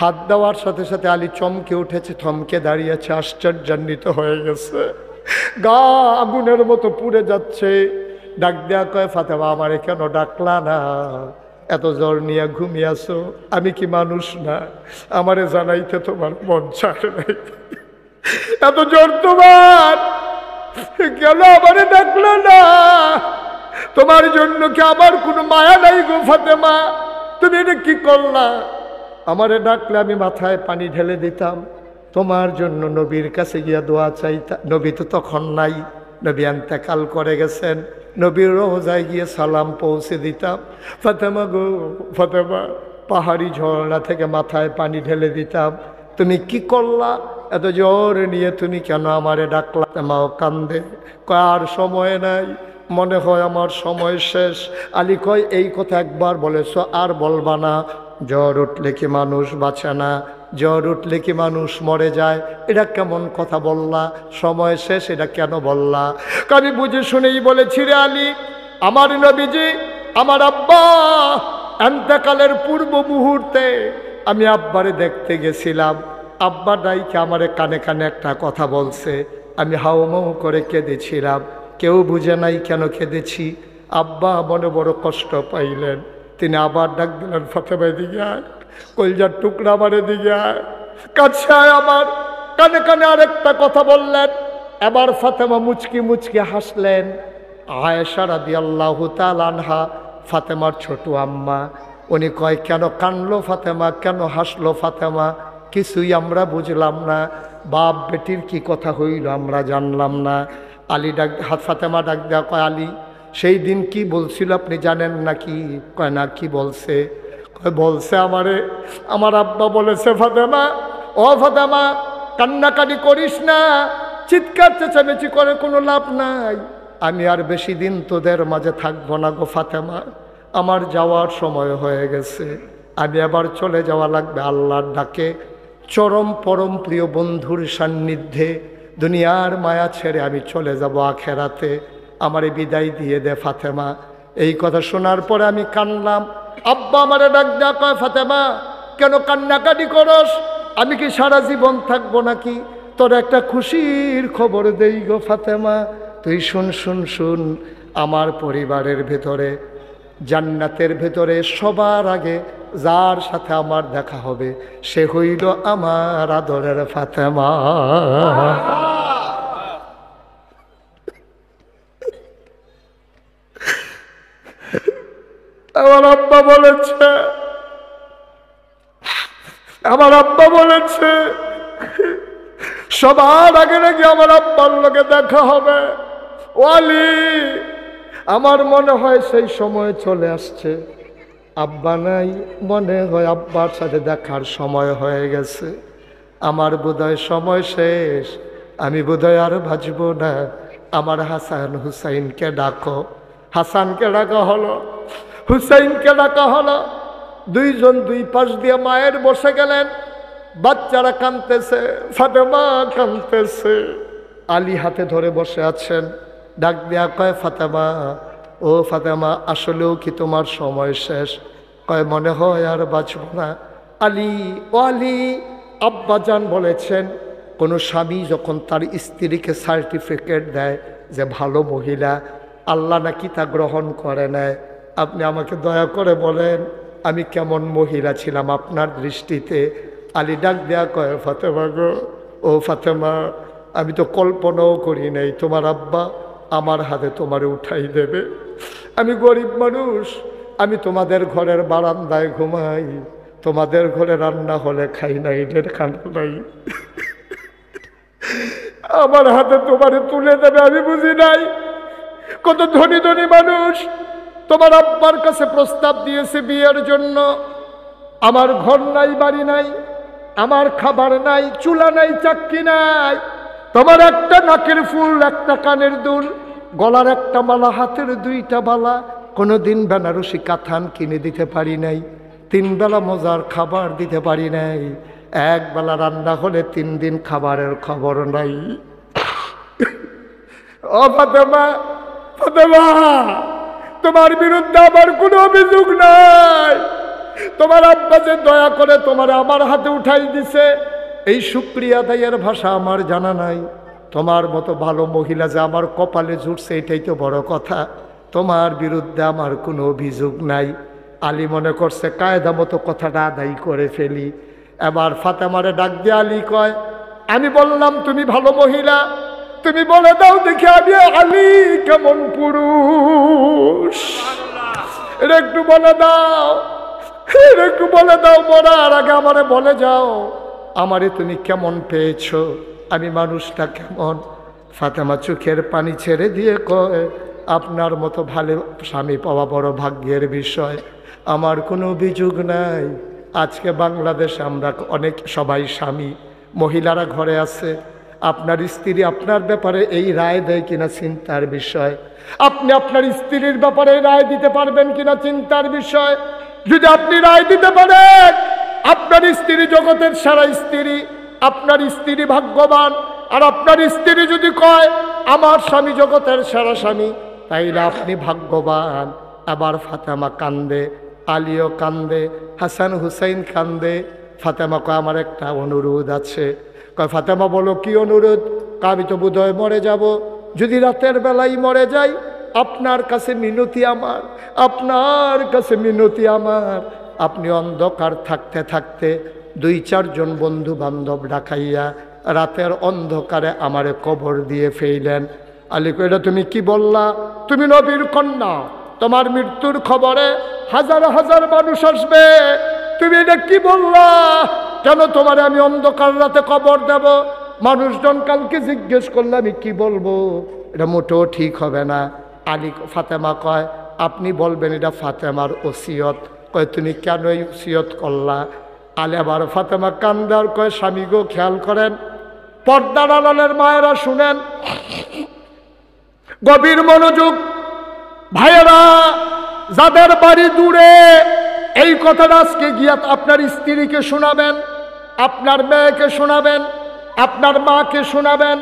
হাত দেওয়ার সাথে সাথে আলী চমকে উঠেছে, থমকে দাঁড়িয়েছে, আশ্চর্যান্বিত হয়ে গেছে, গা আগুনের মতো পুড়ে যাচ্ছে। ডাক দেয়া কয়, ফাতেমা আমারে কেন ডাকলা না? এত জ্বর নিয়ে ঘুমিয়েছো, আমি কি মানুষ না? আমারে জানাইতে তোমার মন চায় নাই? এত জ্বর তোমার, কেন আমারে ডাকলা না? তোমার জন্য কি আমার কোনো মায়া নাই গো ফাতেমা? তুমি এটা কি করলা? আমারে ডাকলে আমি মাথায় পানি ঢেলে দিতাম, তোমার জন্য নবীর কাছে গিয়া দোয়া চাইতাম। নবী তো তখন নাই, নবী ইন্তেকাল করে গেছেন। নবীর রোজায় গিয়ে সালাম পৌঁছে দিতাম। ফাতেমা গো ফাতেমা, পাহাড়ি ঝর্ণা থেকে মাথায় পানি ঢেলে দিতাম। তুমি কি করলা? এত জ্বর নিয়ে তুমি কেন আমারে ডাকলা? মাও কান্দে, কয় আর সময় নাই, মনে হয় আমার সময় শেষ। আলী কয়, এই কথা একবার বলেছ, আর বলবা না। জ্বর উঠলে কি মানুষ বাঁচে না? জ্বর উঠলে কি মানুষ মরে যায়? এটা কেমন কথা বললা? সময় শেষ এটা কেন বললা? আমি বুঝে শুনেই বলেছি রে আলী, আমার নবীজি, আমার আব্বা ইন্তেকালের পূর্ব মুহূর্তে আমি আব্বারে দেখতে গেছিলাম। আব্বা ডাইকে আমারে কানে কানে একটা কথা বলছে, আমি হাউমাউ করে কেঁদেছিলাম। কেউ বুঝে নাই কেন কেঁদেছি। আব্বা মনে বড় কষ্ট পাইলেন, তিনি আবার ডাক দিলেন, ফাতেমা দিকে আয়, কলজার টুকরা আমারে দিকে আয়, কাছে আয়। আমার কানে কানে আরেকটা কথা বললেন। এবার ফাতেমা মুচকি মুচকি হাসলেন। আয়েশা রাদিয়াল্লাহু তাআলা আনহা, ফাতেমার ছোট আম্মা, উনি কয়, কেন কানলো ফাতেমা, কেন হাসলো ফাতেমা? কিছুই আমরা বুঝলাম না। বাপ বেটির কি কথা হইল আমরা জানলাম না। আলী ডাক, ফাতেমা ডাক দেওয়া কয়, আলী সেই দিন কি বলছিল আপনি জানেন নাকি? কয় না, কি বলছে? কয় বলছে আমারে, আমার আব্বা বলেছে, ফাতেমা ও ফাতেমা কান্নাকাটি করিস না, চিৎকার চেঁচামেচি করে কোনো লাভ নাই। আমি আর বেশি দিন তোদের মাঝে থাকবো না গো ফাতেমা, আমার যাওয়ার সময় হয়ে গেছে, আমি আবার চলে যাওয়া লাগবে আল্লাহর ডাকে, চরম পরম প্রিয় বন্ধুর সান্নিধ্যে। দুনিয়ার মায়া ছেড়ে আমি চলে যাব আখেরাতে, আমারে বিদায় দিয়ে দে ফাতেমা। এই কথা শোনার পরে আমি কানলাম। আব্বা আমারে ডাক দেয়া কয়, ফাতেমা কেন কান্নাকাটি করস? আমি কি সারা জীবন থাকবো নাকি? তোর একটা খুশির খবর দেই গো ফাতেমা, তুই শুন শুন শুন। আমার পরিবারের ভেতরে, জান্নাতের ভেতরে সবার আগে যার সাথে আমার দেখা হবে সে হইল আমার আদরের ফাতেমা। আমার আব্বা বলেছে, আমার আব্বা বলেছে সবার আগে নাকি আমার আব্বার লোকে দেখা হবে। ওয়ালি, আমার মনে হয় সেই সময় চলে আসছে। আব্বা নাই, মনে হয় আব্বার সাথে দেখার সময় হয়ে গেছে। আমার বোধহয় সময় শেষ, আমি বোধহয় আর বাঁচব না। আমার হাসান হুসাইনকে ডাকো। হাসানকে ডাকা হলো, হুসাইনকে ডাকা হলো। দুইজন দুই পাশ দিয়ে মায়ের বসে গেলেন। বাচ্চারা কাঁদতেছে, ফাতেমা কাঁদতেছে। আলী হাতে ধরে বসে আছেন। ডাক দেয়া কয়, ফাতেমা ও ফাতেমা, আসলেও কি তোমার সময় শেষ? কয় মনে হয় আর বাঁচব না। আলী, ও আলী, আব্বাজান বলেছেন কোনো স্বামী যখন তার স্ত্রীকে সার্টিফিকেট দেয় যে ভালো মহিলা, আল্লাহ নাকি তা গ্রহণ করে নেয়। আপনি আমাকে দয়া করে বলেন আমি কেমন মহিলা ছিলাম আপনার দৃষ্টিতে? আলী ডাক দেয়া কয়, ফাতেমা গো, ও ফাতেমা, আমি তো কল্পনাও করি নাই তোমার আব্বা আমার হাতে তোমারে উঠাই দেবে। আমি গরিব মানুষ, আমি তোমাদের ঘরের বারান্দায় ঘুমাই, তোমাদের ঘরে রান্না হলে খাই না, ঈদের খানা নাই, আমার হাতে তোমারে তুলে দেবে আমি বুঝি নাই। কত ধনী ধনী মানুষ তোমার আব্বার কাছে প্রস্তাব দিয়েছে বিয়ের জন্য। আমার ঘর নাই, বাড়ি নাই, আমার খাবার নাই, চুলা নাই, চাক্কি নাই, তোমার একটা নাকের ফুল, একটা কানের দুল, গলার একটা মালা, হাতের দুইটা বালা, কোনোদিন বেনারসি কাথান কিনে দিতে পারি নাই, 3 বেলা মজার খাবার দিতে পারি নাই, 1 বেলা রান্না হলে 3 দিন খাবারের খবর নাই। ও ফাতেমা, ফাতেমা, তোমার বিরুদ্ধে আমার কোনো অভিযোগ নাই, তোমার আব্বা যে দয়া করে তোমার আমার হাতে উঠাই দিছে, এই শুকরিয়া আদায়ের ভাষা আমার জানা নাই। তোমার মতো ভালো মহিলা যে আমার কপালে জুটছে এটাই তো বড় কথা। তোমার বিরুদ্ধে আমার কোনো অভিযোগ নাই। আলী মনে করছে কায়দা মতো কথাটা আদায় করে ফেলি। এবার ফাতেমারে ডাক দিয়ে আলী কয়, আমি বললাম তুমি ভালো মহিলা, তুমি বলে দাও দেখি আমি আলী কেমন পুরুষ, এটা একটু বলে দাও, এটা একটু বলে দাও, মরার আগে আমারে বলে যাও আমারে তুমি কেমন পেয়েছো, আমি মানুষটা কেমন। ফাতেমা চোখের পানি ছেড়ে দিয়ে কয়, আপনার মতো ভালো স্বামী পাওয়া বড় ভাগ্যের বিষয়, আমার কোনো অভিযোগ নাই। আজকে বাংলাদেশে আমরা অনেক সবাই স্বামী, মহিলারা ঘরে আছে, আপনার স্ত্রী আপনার ব্যাপারে এই রায় দেয় কিনা চিন্তার বিষয়। আপনি আপনার স্ত্রীর ব্যাপারে রায় দিতে পারবেন কিনা চিন্তার বিষয়। যদি আপনি রায় দিতে পারেন, আপনার স্ত্রী জগতের সারা স্ত্রী, আপনার স্ত্রী ভাগ্যবান। আর আপনার স্ত্রী যদি কয় আমার স্বামী জগতের সারা স্বামী, তাইলে আপনি ভাগ্যবান। আবার ফাতেমা কান্দে, আলীও কান্দে, হাসান হুসাইন কান্দে। ফাতেমা কয় আমার একটা অনুরোধ আছে। কয় ফাতেমা বলো কি অনুরোধ? আমি তো বোধহয় মরে যাব, যদি রাতের বেলায় মরে যাই, আপনার কাছে মিনতি আমার, আপনার কাছে মিনতি আমার, আপনি অন্ধকার থাকতে থাকতে 2-4 জন বন্ধু বান্ধব ডাকাইয়া রাতের অন্ধকারে আমারে কবর দিয়ে ফেললেন। আলী কয় এটা তুমি কি বললা? তুমি নবীর কন্যা, তোমার মৃত্যুর খবরে হাজার হাজার মানুষ আসবে, তুমি এটা কি বললা? কেন তোমারে আমি অন্ধকার রাতে কবর দেব? মানুষজন কালকে জিজ্ঞেস করলে আমি কি বলবো? এটা মোটেও ঠিক হবে না। আলী ফাতেমা কয় আপনি বলবেন, এটা ফাতেমার ওসিয়ত। কয় তুমি কেন এই ওসিয়ত করলা? আলী আবার ফাতেমা কান্দার কয় স্বামী গো খেয়াল করেন, পর্দার আড়ালের মায়েরা শুনেন, গভীর মনোযোগ, ভাইয়েরা যাদের বাড়ি দূরে, এই কথাটা আজকে গিয়া আপনার স্ত্রীকে শোনাবেন, আপনার মেয়েকে শোনাবেন, আপনার মাকে শোনাবেন।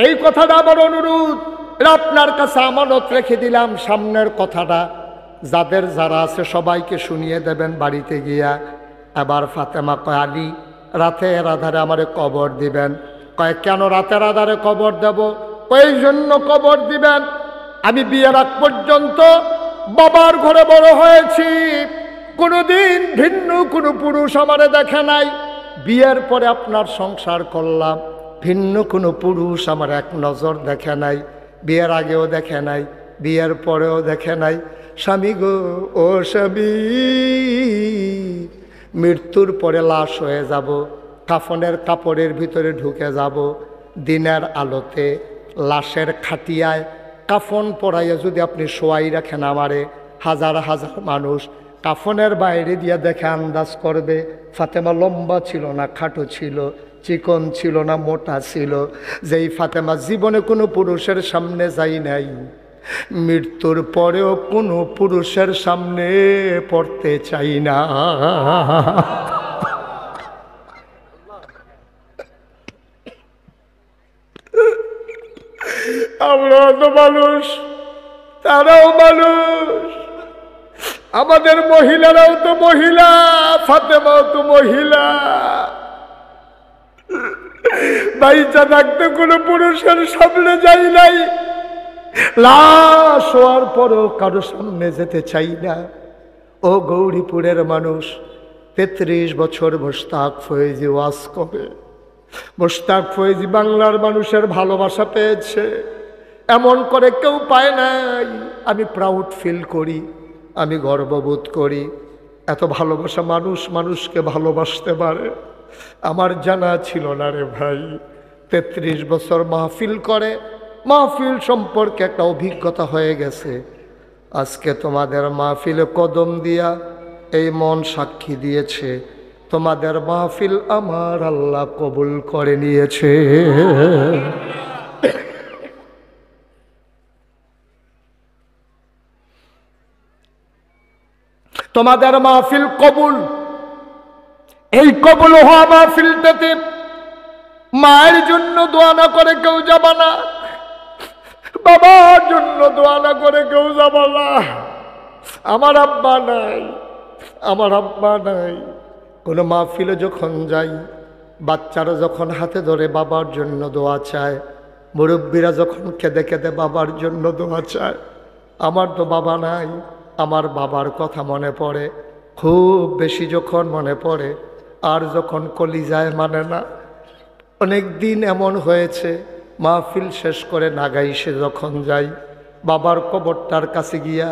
এই কথাটা আমার অনুরোধ, এটা আপনার কাছে আমানত রেখে দিলাম। সামনের কথাটা যাদের যারা আছে সবাইকে শুনিয়ে দেবেন বাড়িতে গিয়া। এবার ফাতেমা কয় আলী রাতের আধারে আমারে কবর দিবেন। কয় কেন রাতের আধারে কবর দেব? ওই জন্য কবর দিবেন, আমি বিয়ের আগ পর্যন্ত বাবার ঘরে বড় হয়েছি, কোনোদিন ভিন্ন কোনো পুরুষ আমারে দেখে নাই। বিয়ের পরে আপনার সংসার করলাম, ভিন্ন কোনো পুরুষ আমার এক নজর দেখে নাই, বিয়ের আগেও দেখে নাই, বিয়ের পরেও দেখে নাই। স্বামী গো ও স্বামী, মৃত্যুর পরে লাশ হয়ে যাব, কাফনের কাপড়ের ভিতরে ঢুকে যাব, দিনের আলোতে লাশের খাটিয়ায় কাফন পরাইয়া যদি আপনি শোয়াই রাখেন আমারে, হাজার হাজার মানুষ কাফনের বাইরে দিয়ে দেখে আন্দাজ করবে ফাতেমা লম্বা ছিল না খাটো ছিল, চিকন ছিল না মোটা ছিল। যেই ফাতেমা জীবনে কোনো পুরুষের সামনে যাই নাই, মৃত্যুর পরেও কোনো পুরুষের সামনে পড়তে চাই না। আমরাও তো মানুষ, তারাও মানুষ, আমাদের মহিলারাও তো মহিলা, ফাতেমাও তো মহিলা। বাইচা থাকতে কোনো পুরুষের সামনে যাই নাই, লাশ হওয়ার পরও কারো সামনে যেতে চাই না। ও গৌরীপুরের মানুষ, 33 বছর মোশতাক ফয়েজি ওয়াজ করে, মোশতাক ফয়েজি বাংলার মানুষের ভালোবাসা পেয়েছে, এমন করে কেউ পায় নাই। আমি প্রাউড ফিল করি, আমি গর্ববোধ করি, এত ভালোবাসা মানুষ মানুষকে ভালোবাসতে পারে আমার জানা ছিল না রে ভাই। 33 বছর মাহফিল করে, মাহফিল সম্পর্কে একটা অভিজ্ঞতা হয়ে গেছে। আজকে তোমাদের মাহফিলে কদম দিয়া এই মন সাক্ষী দিয়েছে, তোমাদের মাহফিল আমার আল্লাহ কবুল করে নিয়েছে। তোমাদের মাহফিল কবুল, এই কবুল হওয়া মাহফিলটাতে মায়ের জন্য দোয়া না করে কেউ যাবা না, বাবার জন্য দোয়া না করে কেউ যাবা না। আমার আব্বা নাই, আমার আব্বা নাই। কোনো মাহফিলে যখন যাই, বাচ্চারা যখন হাতে ধরে বাবার জন্য দোয়া চায়, মুরব্বীরা যখন কেঁদে কেঁদে বাবার জন্য দোয়া চায়, আমার তো বাবা নাই। আমার বাবার কথা মনে পড়ে, খুব বেশি যখন মনে পড়ে, আর যখন কলিজায় মানে না। অনেক দিন এমন হয়েছে, মাহফিল শেষ করে নাগাইশে যখন যাই, বাবার কবরটার কাছে গিয়া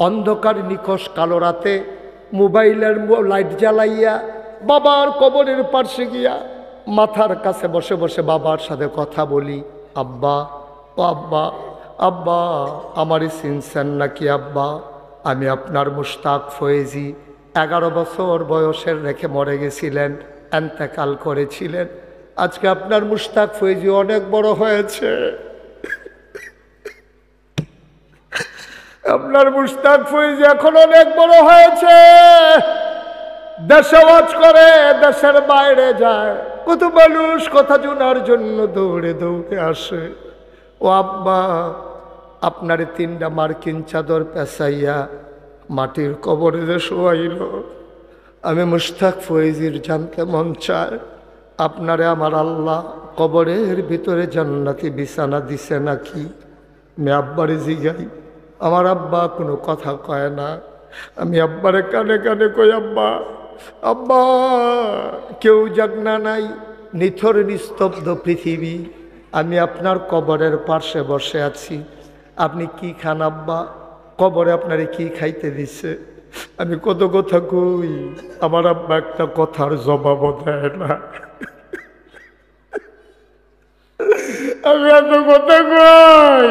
অন্ধকার নিকষ কালো রাতে মোবাইলের লাইট জ্বালাইয়া বাবার কবরের পাশে গিয়া মাথার কাছে বসে বসে বাবার সাথে কথা বলি, আব্বা ও আব্বা, আব্বা আমারই চিনছেন নাকি আব্বা? আমি আপনার মুশতাক ফয়েজি, 11 বছর বয়সের রেখে মরে গেছিলেন, এন্তেকাল করেছিলেন। আজকে আপনার মুশতাক ফয়েজি অনেক বড় হয়েছে। আপনার মুশতাক ফয়েজি এখন অনেক বড় হয়েছে, দেশে ওয়াজ করে, দেশের বাইরে যায়, কত মানুষ কথা শোনার জন্য দৌড়ে দৌড়ে আসে। ও আব্বা, আপনার 3টা মার্কিন চাদর পেঁচাইয়া মাটির কবরে যে শোয়াইল, আমি মুশতাক ফয়েজির জানতে মন চায়, আপনারে আমার আল্লাহ কবরের ভিতরে জান্নাতি বিছানা দিছে নাকি? আমি আব্বারে জিগাই, আমার আব্বা কোনো কথা কয় না। আমি আব্বারে কানে কানে কই, আব্বা আব্বা, কেউ জাগনা নাই, নিথর নিস্তব্ধ পৃথিবী, আমি আপনার কবরের পাশে বসে আছি, আপনি কি খান আব্বা? কবরে আপনারে কি খাইতে দিছে? আমি কত কথা কই, আমার আব্বা একটা কথার জবাবও দেয় না। আমি এত কথা কই,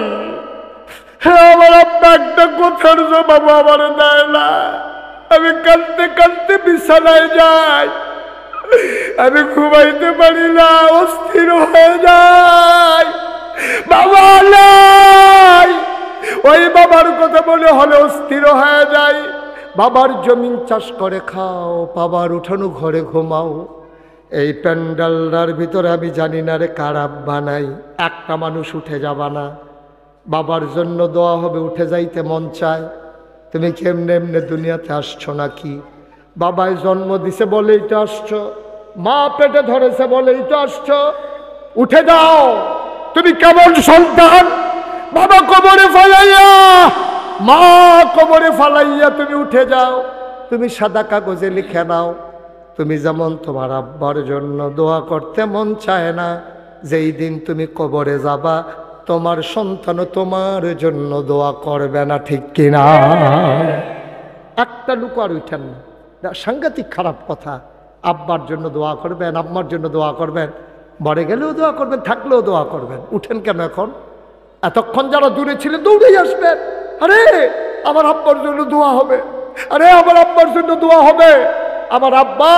আমার আব্বা একটা কথার জবাব আমার দেয় না। আমি কাঁদতে কাঁদতে বিছানায় যাই, আমি ঘুমাইতে পারি না, অস্থির হয়ে যাই। বাবা নাই, ওই বাবার কথা মনে হলে অস্থির হয়ে যায়। বাবার জমিন চাষ করে খাও, বাবার উঠানো ঘরে ঘুমাও। এই প্যান্ডালটার ভিতরে আমি জানি না রে কার আব্বা নাই, একটা মানুষ উঠে যাবা না, বাবার জন্য দোয়া হবে, উঠে যাইতে মন চায়। তুমি কেমনে এমনি দুনিয়াতে আসছো নাকি? বাবায় জন্ম দিছে বলেই তো আসছো, মা পেটে ধরেছে বলেই তো আসছো, উঠে যাও। তুমি কেমন সন্তান, বাবা কবরে ফালাইয়া, মা কবরে ফালাইয়া তুমি উঠে যাও। তুমি সাদা কাগজে লিখে নাও, তুমি যেমন তোমার আব্বার জন্য দোয়া করতে মন চায় না, যেই দিন তুমি কবরে যাবা তোমার সন্তানও তোমার জন্য দোয়া করবে না, ঠিক কিনা? একটা লোক আর উঠেন না, সাংঘাতিক খারাপ কথা। আব্বার জন্য দোয়া করবেন, আম্মার জন্য দোয়া করবেন, মরে গেলেও দোয়া করবেন, থাকলেও দোয়া করবেন, উঠেন কেন এখন? এতক্ষণ যারা দূরে ছিলেন দৌড়েই আসবেন, আরে আমার আব্বার জন্য দোয়া হবে, আরে আমার আব্বার জন্য দোয়া হবে। আমার আব্বা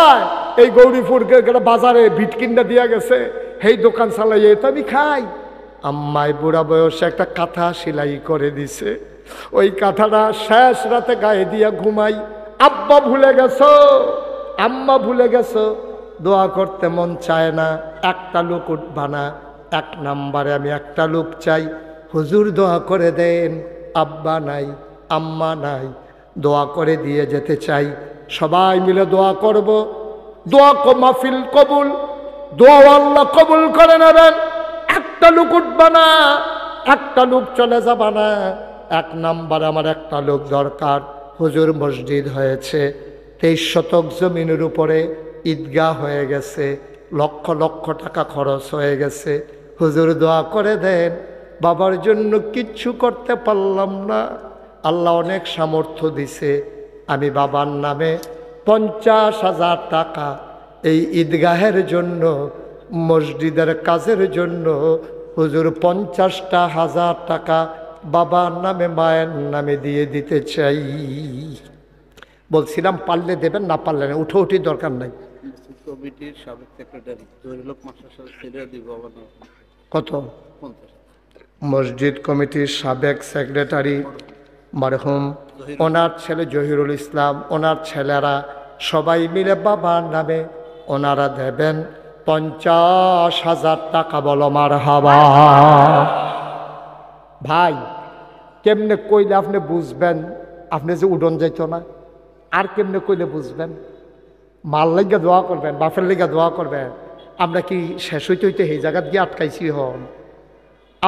এই গৌরীপুর বাজারে ভিটকিনটা দিয়া গেছে, এই দোকান চালাইয়ে তো আমি খাই। আম্মায় বুড়া বয়সে একটা কাঁথা সেলাই করে দিছে, ওই কাঁথাটা শেষ রাতে গায়ে দিয়া ঘুমাই। আব্বা ভুলে গেছো, আম্মা ভুলে গেছো, দোয়া করতে মন চায় না, একটা লোক উঠবা না। 1 নম্বরে আমি একটা লোক চাই, হুজুর দোয়া করে দেন, আব্বা নাই আম্মা নাই, দোয়া করে দিয়ে যেতে চাই। সবাই মিলে দোয়া করব, দোয়া মাহফিল কবুল, দোয়া আল্লাহ কবুল করে নেবেন। একটা লোক উঠবা না, একটা লোক চলে যাবা না। 1 নম্বরে আমার একটা লোক দরকার। হুজুর মসজিদ হয়েছে, 23 শতক জমিনের উপরে ঈদগাহ হয়ে গেছে, লক্ষ লক্ষ টাকা খরচ হয়ে গেছে। হুজুর দোয়া করে দেন, বাবার জন্য কিচ্ছু করতে পারলাম না, আল্লাহ অনেক সামর্থ্য দিছে, আমি বাবার নামে 50,000 টাকা এই ঈদগাহের জন্য, মসজিদের কাজের জন্য হুজুর 50,000 টাকা বাবার নামে মায়ের নামে দিয়ে দিতে চাই। বলছিলাম পারলে দেবেন, না পারলে না, উঠি দরকার নাই। কমিটির সাবেক সেক্রেটারি জহিরুল মাস্টার ছেড়ে দিব কত? মসজিদ কমিটির সাবেক সেক্রেটারি মরহুম, ওনার ছেলে জহিরুল ইসলাম, ওনার ছেলেরা সবাই মিলে বাবার নামে ওনারা দেবেন 50,000 টাকা। বলো মারহাবা। ভাই কেমনে কইলে আপনি বুঝবেন? আপনি যে উডন যাইতো না, আর কেমনে কইলে বুঝবেন? মাল লাগিয়া দোয়া করবেন, বাপের লেগা দোয়া করবেন। আমরা কি শেষ হইতে হইতে এই জায়গা দিয়ে আটকাইছি হন?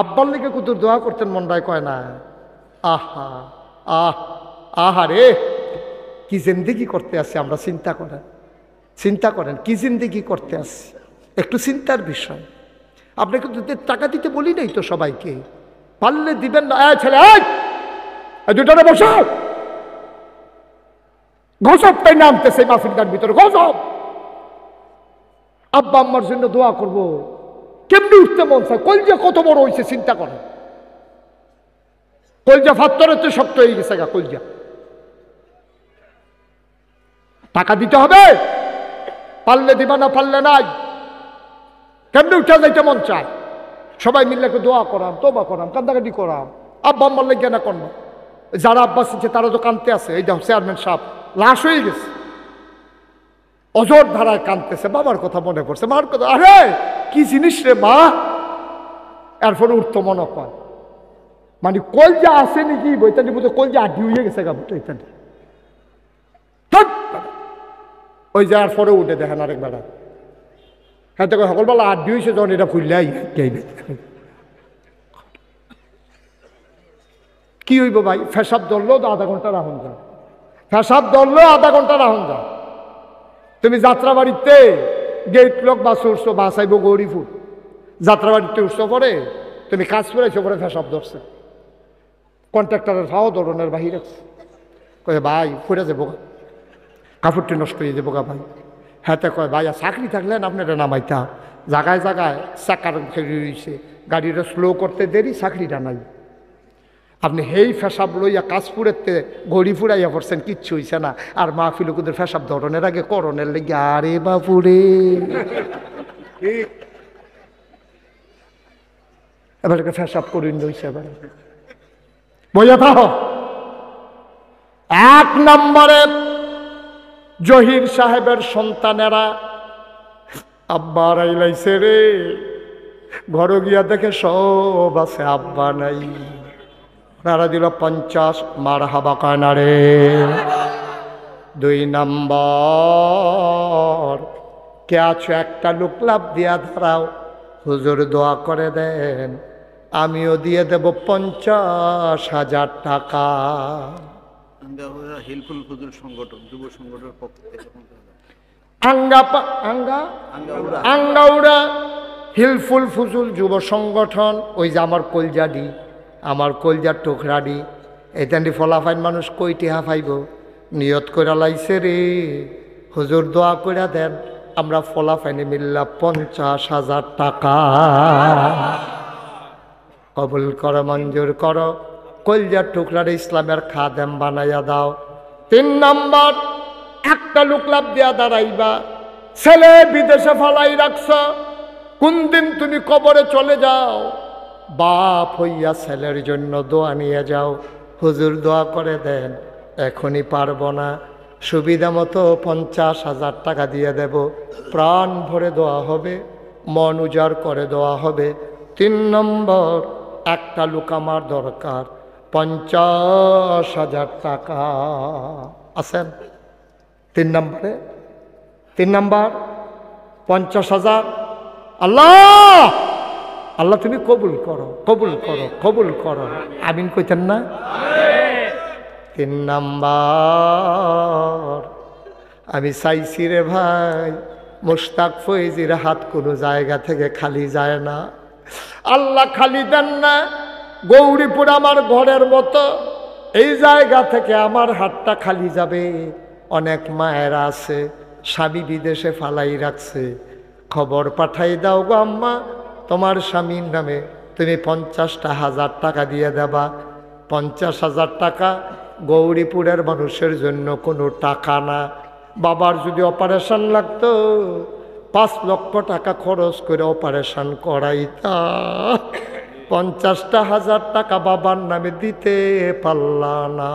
আব্বার লেগে কত দোয়া করতেন মনটায় কয় না? আহা আহা রে, কি জিন্দেগি করতে আসছি আমরা, চিন্তা করেন, চিন্তা করেন কি জিন্দেগি করতে আসছি। একটু চিন্তার বিষয়। আপনাকে তো টাকা দিতে বলি নাই তো সবাইকে, পারলে দিবেন না। ছেলে দুটারে বসো, গজব তাই নামতেছে মাহফিলটার ভিতরে, গজব। আব্বা আম্মার জন্য দোয়া করবো, কেমনি উঠতে মন চায়? কলজা কত বড় হয়েছে চিন্তা করেন। কলজা ফাত্তরের তো শক্ত হয়ে গেছে গা কলজা। টাকা দিতে হবে, পারলে দিবা না পারলে নাই। কেমনি উঠে যাইতে মন চায়? সবাই মিললে দোয়া করাম, তোবা করাম, কান্দাকাটি করাম। আব্বা আম্মার লেগে না করবো। যারা আব্বা শিখছে তারা তো কানতে আছে। এই দেখো চেয়ারম্যান সাহেব লাশ হয়ে গেছে, অজর ধারায় কানতেছে। বাবার কথা মনে পড়ছে, মার কথা। আরে কি জিনিস রে মা, এরপরে উঠতো মনে কয়। মানে কলজা আছে নাকি বইতানি বুঝে, কলজা আড্ডি হয়ে গেছে গা বইতানি। ওই যাওয়ার পরে উঠে দেখেন আরেক বেড়া, হ্যাঁ তো সকলবেলা আড্ডি হয়েছে যখন এটা ফুললাই কি হইব ভাই? ফেসাব ধরলেও তো আধা ঘন্টা রাখুন যা, ফেসাব ধরলেও আধা ঘন্টা রাখুন যা। তুমি যাত্রাবাড়িতে গেট লোক বাস উঠছো, বাস আইব গৌরীপুর, যাত্রাবাড়িতে উঠছো পরে তুমি কাজ করেছো, পরে ফেসাব ধরছে। কন্ট্রাক্টরের ভাও ধরনের বাহির রাখছে, কয়ে ভাই ফুরে যাবো, কাপড়টি নষ্ট হয়ে যাবো গা ভাই। হ্যাঁ তো কয় ভাই চাকরি থাকলেন আপনারা নামাইতা, জায়গায় জায়গায় চাকার ফেরি রয়েছে, গাড়িটা স্লো করতে দেরি, চাকরিটা নাই। আপনি হেই ফেসাব লইয়া কাজপুরেতে ঘড়ি ফুরাইয়া পড়ছেন, কিচ্ছু হইছে না। আর মাহফিলকুদের ফেসাব ধরনের আগে করণের লেগে, আরে বাপুরে এবার ফেসাব করিন রইছে। এবার বইয়া থাক। এক নম্বরে জহির সাহেবের সন্তানেরা আব্বা রাইলাইছে রে, ঘর গিয়া দেখে সব আছে, আব্বা নাই। নারা দিল 50, মার হাবা কয় না রে। 2 নম্বর, কে আছো একটা লোক লাভ দিয়া ধরাও, হুজুর দোয়া করে দেন, আমিও দিয়ে দেব 50,000 টাকা। হিলফুল ফুজুল সংগঠন, যুব সংগঠনের পক্ষ থেকে আঙ্গাউড়া হিলফুল ফুজুল যুব সংগঠন। ওই যে আমার কলজাডি, আমার কলজার টুকরাডি, এতান্ডি ফলাফাইন মানুষ কইটি হাফাইব, নিয়ত করে লাইছে রে, হুজুর দোয়া করে দেন, আমরা ফলাফাইনে মিললা 50,000 টাকা। কবুল করো, মঞ্জুর করো, কলজার টুকরারে ইসলামের খাদেম বানাইয়া দাও। 3 নম্বর, একটা লোক লাভ দিয়া দাঁড়াইবা, ছেলে বিদেশে ফালাই রাখছ, কোন দিন তুমি কবরে চলে যাও, বাপ হইয়া ছেলের জন্য দোয়া নিয়ে যাও, হুজুর দোয়া করে দেন, এখনই পারবো না, সুবিধা মতো 50,000 টাকা দিয়ে দেব, প্রাণ ভরে দোয়া হবে, মন উজাড় করে দোয়া হবে। 3 নম্বর, একটা লোক আমার দরকার, 50,000 টাকা। আছেন? 3 নম্বরে, 3 নম্বর 50,000। আল্লাহ আল্লাহ তুমি কবুল করো, কবুল করো, কবুল করো, আমিন কইতেন না? 3 নম্বর, আমি চাইছি রে ভাই, মুশতাক ফৈজির হাত কোনো জায়গা থেকে খালি যায় না, আল্লাহ খালি দেন না। গৌরীপুর আমার ঘরের মতো, এই জায়গা থেকে আমার হাতটা খালি যাবে। অনেক মায়েরা আছে, স্বামী বিদেশে ফালাই রাখছে, খবর পাঠাই দাও গো আম্মা, তোমার স্বামীর নামে তুমি 50,000 টাকা দিয়ে দেবা। 50,000 টাকা গৌরীপুরের মানুষের জন্য কোনো টাকা না। বাবার যদি অপারেশন লাগতো, 5 লক্ষ টাকা খরচ করে অপারেশন করাইতা, 50,000 টাকা বাবার নামে দিতে পারলা না।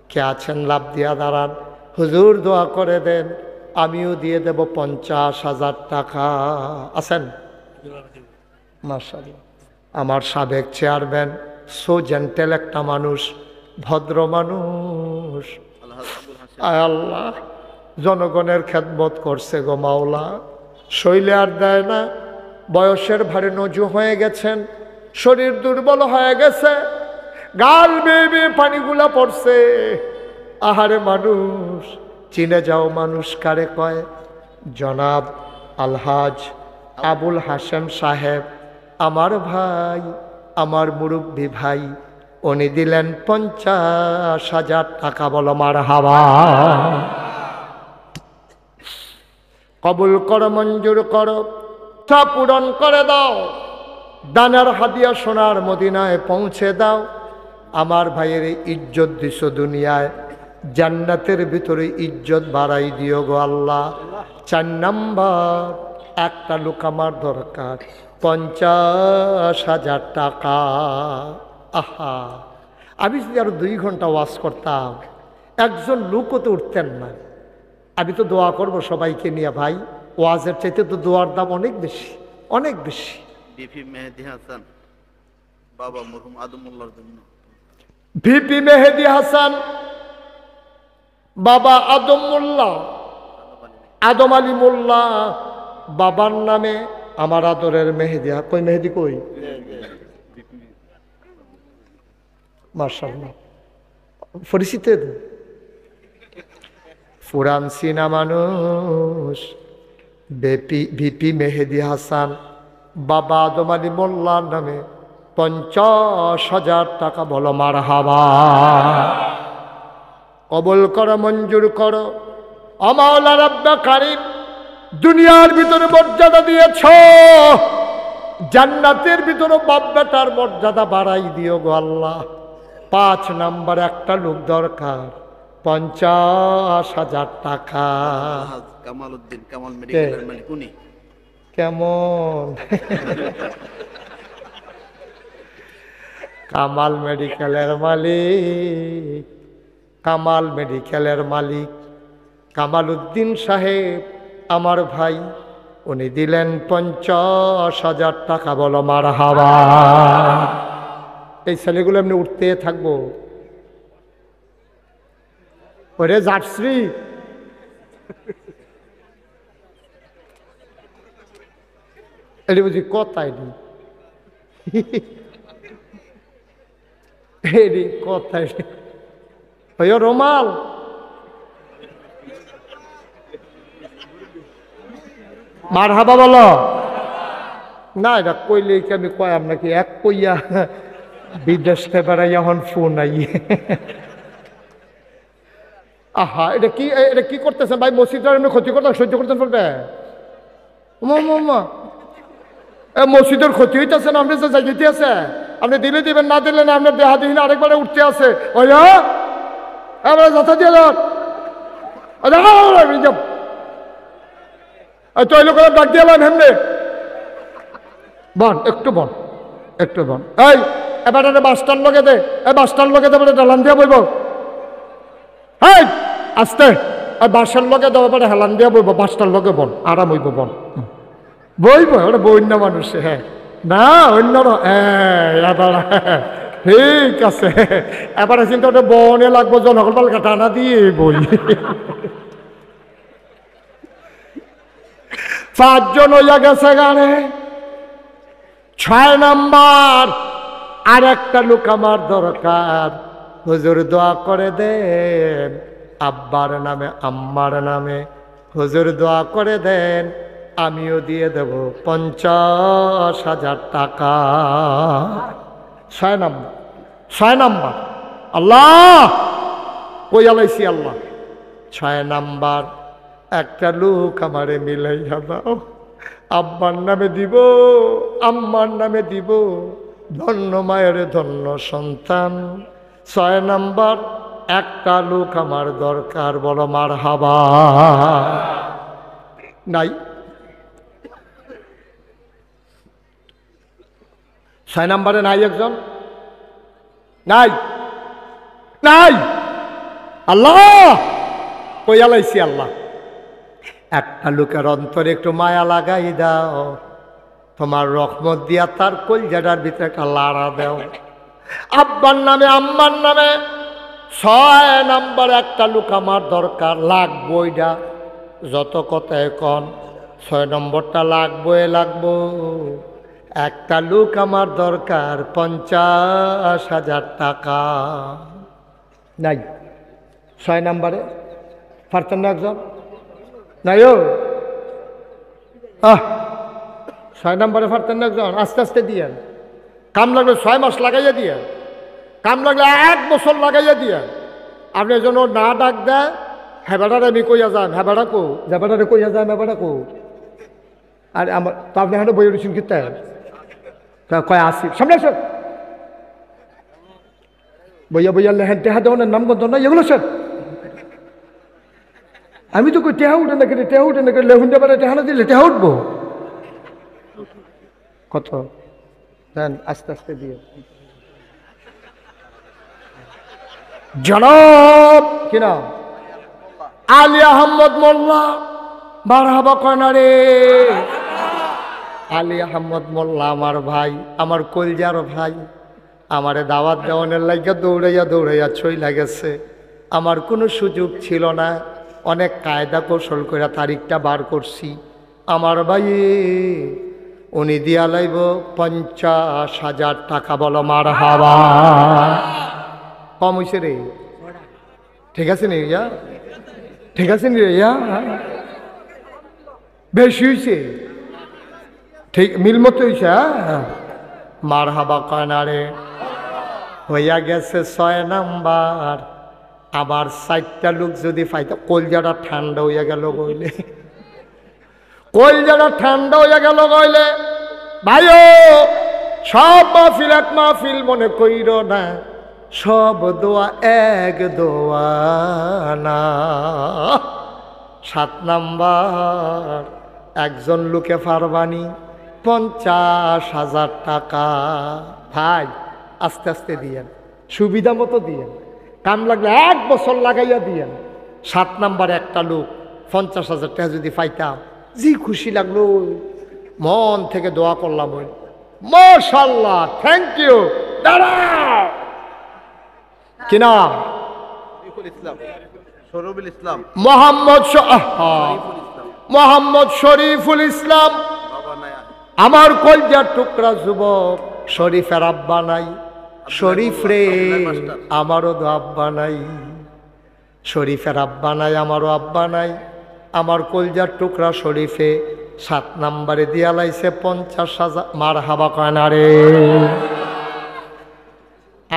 কে আছেন লাভ দিয়া দাঁড়ান, হুজুর দোয়া করে দেন, আমিও দিয়ে দেব 50,000 টাকা। আছেন? মাশাআল্লাহ, আমার সাবেক চেয়ারম্যান, সো জেন্টেল একটা মানুষ, ভদ্র মানুষ, আয় আল্লাহ, জনগণের খেদমত করছে গো মাওলা, শৈলে আর দেয় না, বয়সের ভারে নজু হয়ে গেছেন, শরীর দুর্বল হয়ে গেছে, গাল বেয়ে বেয়ে পানিগুলা পড়ছে। আহারে মানুষ, চিনে যাও মানুষ কারে কয়? জনাব আলহাজ আবুল হাসেম সাহেব, আমার ভাই, আমার মুরব্বী ভাই, উনি দিলেন 50,000 টাকা। বলো মারহাবা। কবুল করো, মঞ্জুর করো, তা পূরণ করে দাও, দানার হাদিয়া সোনার মদিনায় পৌঁছে দাও। আমার ভাইয়ের ইজ্জত দিছো দুনিয়ায়, জান্নাতের ভিতরে ইজ্জত বাড়াই দিও গো আল্লাহ। 4 নাম্বার, একটা লোক আমার দরকার, 50,000 টাকা। আহা, আমি যদি আরো 2 ঘন্টা ওয়াজ করতাম, একজন লোকও তো উঠতেন না। আমি তো দোয়া করব সবাইকে নিয়ে ভাই, ওয়াজের চাইতে তো দোয়ার দাম অনেক বেশি, অনেক বেশি। বিপি মেহেদি হাসান, বাবা মরহুম আদমুল্লাহর জন্য। ভিপি মেহেদি হাসান, বাবা আদম মোল্লা, আদম আলী মোল্লা, বাবার নামে আমার আদরের মেহেদি। কই মেহেদি কই? মাশাআল্লাহ, পরিচিত পুরান সিনা মানুষ। ভিপি মেহেদি হাসান, বাবা আদম আলী মোল্লার নামে 50,000 টাকা। বলো মারহাবা। কবুল করো, মঞ্জুর করো। ও মাওলা রব্বে কারীম, দুনিয়ার ভিতরে মর্যাদা দিয়েছ, জান্নাতের ভিতরে বাপ বেটার মর্যাদা বাড়াই দিও গো আল্লাহ। 5 নাম্বার, একটা লোক দরকার, 50,000 টাকা। কামাল উদ্দিন, কামাল মেডিকেলের মালিক উনি। কেমন? কামাল মেডিকেলের মালিক, কামাল মেডিকেলের মালিক কামাল উদ্দিন সাহেব, আমার ভাই, উনি দিলেন 50,000 টাকা। বলো মারহাবা। এই ছেলেগুলো এমনি উঠতে থাকবো। ওরে জার্সি, এটি বুঝি কথাই নি, এটি কথাই ওই রোমাল। মারহাবা বলো না, এটা কইলে কি আমি কয়াম নাকি? এক কইয়া বিদেশ থেকে বেড়াই এখন ফোন আই। আহা, এটা কি, এটা কি করতেছেন ভাই? মসজিদের এমনি ক্ষতি করতে সহ্য করতেন বলবে? মসজিদের ক্ষতি হইতেছে না, আপনি যে জায়গাতে আছে, আপনি দিলে দিবেন, না দিলে না, আপনার দেহা দিন আরেকবারে উঠতে আছে। ওইয়া এবার যথা দিয়ে তৈল করে ডাক দিয়ে এমনি বন, একটু বন, একটু বন। এই এবার বাসটার লগে দে, এই বাসটার লগে দেবে ডালান দিয়া বইব। এই আস্তে, বাসের লগে দেওয়া পরে হেলান দিয়া বইব, বাসটার লগে বন, আরাম হইব, বন বইব। ওটা বন্য মানুষ, হ্যাঁ না অন্য। এবার ঠিক আছে, এবারে চিন্তা ওটা বনে লাগবো, জনগণ পালকা টানা দিয়ে বই। 5 জন হইয়া গেছে গানে। 6 নাম্বার, আর একটা লোক আমার দরকার, হুজুর দোয়া করে দেন আব্বার নামে, আম্মার নামে, হুজুর দোয়া করে দেন, আমিও দিয়ে দেব 50,000 টাকা। 6 নাম্বার, 6 নাম্বার। আল্লাহ কই আলাইছি আল্লাহ। 6 নাম্বার, একটা লোক আমারে মিলাইয়া দাও, আব্বার নামে দিব, আম্মার নামে দিব, ধন্য মায়ের ধন্য সন্তান। 6 নাম্বার, একটা লোক আমার দরকার। বলো মারহাবা। নাই 6 নাম্বারে নাই একজন, নাই নাই। আল্লাহ কইয়া লাইছি আল্লাহ, একটা লোকের অন্তরে একটু মায়া লাগাই দাও, তোমার রহমত দিয়া তার কলজাটার ভিতরে একটা লাড়া দাও। আব্বার নামে, আম্মার নামে 6 নাম্বার একটা লোক আমার দরকার, লাগবো। এটা যত কথা এখন 6 নম্বরটা লাগবো। একটা লোক আমার দরকার 50,000 টাকা। নাই 6 নাম্বারে পারতেন না একজন? নাই ও 6 নাম্বারে পারতেন না একজন? আস্তে আস্তে দিয়েন। কাম লাগলে 6 মাস লাগাইয়া দিয়েন, কাম লাগলে 1 বছর লাগাইয়া দিয়েন। আপনি যেন না ডাক দেয়, হেবাটারে আমি কইয়া যান, হেবাটা কো, হেবাটারে কইয়া যান, হেবাটা কো। আর আমার তো আপনি এখানে বই রয়েছেন কি কয় আসি সামনে আসেন, বইয়া বইয়া লেহেন টেহা দেওয়ানের নাম গন্ধ না এগুলো স্যার। আমি তো কই টেহা উঠে না কেটে, টেহা উঠে না কেটে, লেহুনটা বেড়ে টেহানা দিলে টেহা উঠবো কত? দেন আস্তে আস্তে দিয়ে। জনাব কি নাম? আলী আহমদ মোল্লা। মারহাবা কয় না রে? আলী আহমদ মোল্লা আমার ভাই, আমার কলজার ভাই। আমারে দাওয়াত দেওয়ানের লাগিয়া দৌড়াইয়া দৌড়াইয়া চইলা গেছে। আমার কোনো সুযোগ ছিল না, অনেক কায়দা কৌশল করে তারিখটা বার করছি। আমার ভাই উনি দিয়া লাইব 50,000 টাকা। বলো মারহাবা। কম হইছে রে? ঠিক আছে নি ইয়া? ঠিক আছে নি রে ইয়া? বেশি হইছে? ঠিক মিল মতো হইছে? মারহাবা কয় না রে? হইয়া গেছে 6 নাম্বার। আবার 4টা লোক যদি পাইতো, কলজাটা ঠান্ডা হইয়া গেল গইলে, কলজাটা ঠান্ডা হইয়া গেল গইলে। ভাইও সব মাহফিল এক মাহফিল মনে কইর না, সব দোয়া এক দোয়া না। 7 নাম্বার একজন লোকে পারবানি 50,000 টাকা। ভাই আস্তে আস্তে দিয়েন, সুবিধা মতো দিয়েন, কাম লাগলে 1 বছর লাগাইয়া দিয়েন। 7 নাম্বার একটা লোক 50,000 টাকা যদি পাইতাম, জি খুশি লাগলো, মন থেকে দোয়া করলাম। ওই মাশাআল্লাহ, থ্যাংক ইউ। দাঁড়াও, কি নাম? শরীফুল ইসলাম। মোহাম্মদ শরীফুল ইসলাম। আমার কলজার টুকরা যুবক, শরীফের আব্বা নাই। শরীফ রে আমারও তো আব্বা নাই, শরীফের আব্বা নাই, আমারও আব্বা নাই। আমার কলজার টুকরা শরীফে 7 নাম্বারে দিয়া লাইছে 50,000। মারহাবা কয় না রে?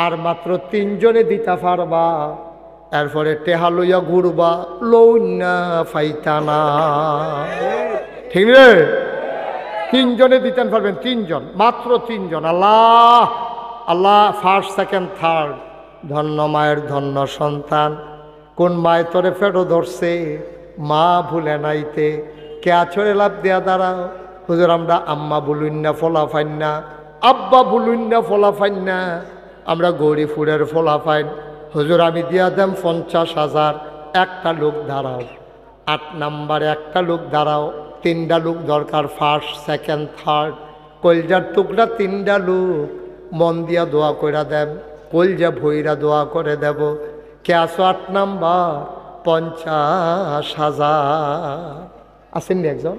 আর মাত্র 3 জনে দিতে পারবা, এরপরে টেহা লইয়া ঘুরবা, লৌনা ফাইতানা। ঠিক রে? 3 জনে দিতেন পারবেন, 3 জন, মাত্র 3 জন। আল্লাহ আল্লাহ, ফার্স্ট সেকেন্ড থার্ড। ধন্য মায়ের ধন্য সন্তান। কোন মায় তোরে ফেরো ধরছে, মা ভুলে নাইতে কে আছরে লাভ দেয়া দাঁড়াও। হুজুর আমরা আম্মা বলুন না ফলা ফাইন না, আব্বা বলুন না ফলা ফাইন না, আমরা গৌরী ফুলের ফলা ফাইন। হুজুর আমি দিয়া দেম 50,000। একটা লোক দাঁড়াও। 8 নাম্বারে একটা লোক দাঁড়াও। 3টা লোক দরকার, ফার্স্ট সেকেন্ড থার্ড। কলজার টুকরা 3টা লোক মন দিয়া দোয়া করে দেন, কলজা ভইরা দোয়া করে দেব। কে আসো? 8 নাম্বার 50,000। আসেননি একজন?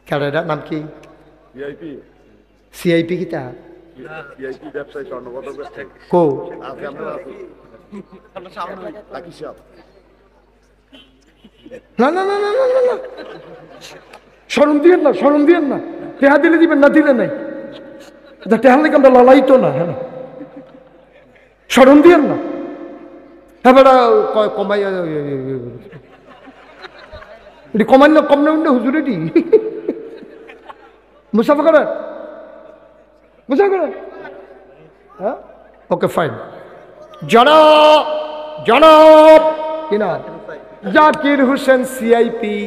ক্যারেডার নাম কি? সিআইপি কিতা কো? না না না না না না, শরম দিয়েন না, শরম দিয়েন না। টেহা দিলে দিবেন, না দিলে নাই। টেহা লেগে আমরা লড়াইতো না। হ্যাঁ, শরম দিয়েন না। হ্যাঁ বেটা কমাইয়া কমান না, কম না হুজুরে দি মুসাফা করেন, মুসাফা করেন। হ্যাঁ ওকে ফাইন। জনাব জনাব কি না? জাকির হোসেন সিআইপি,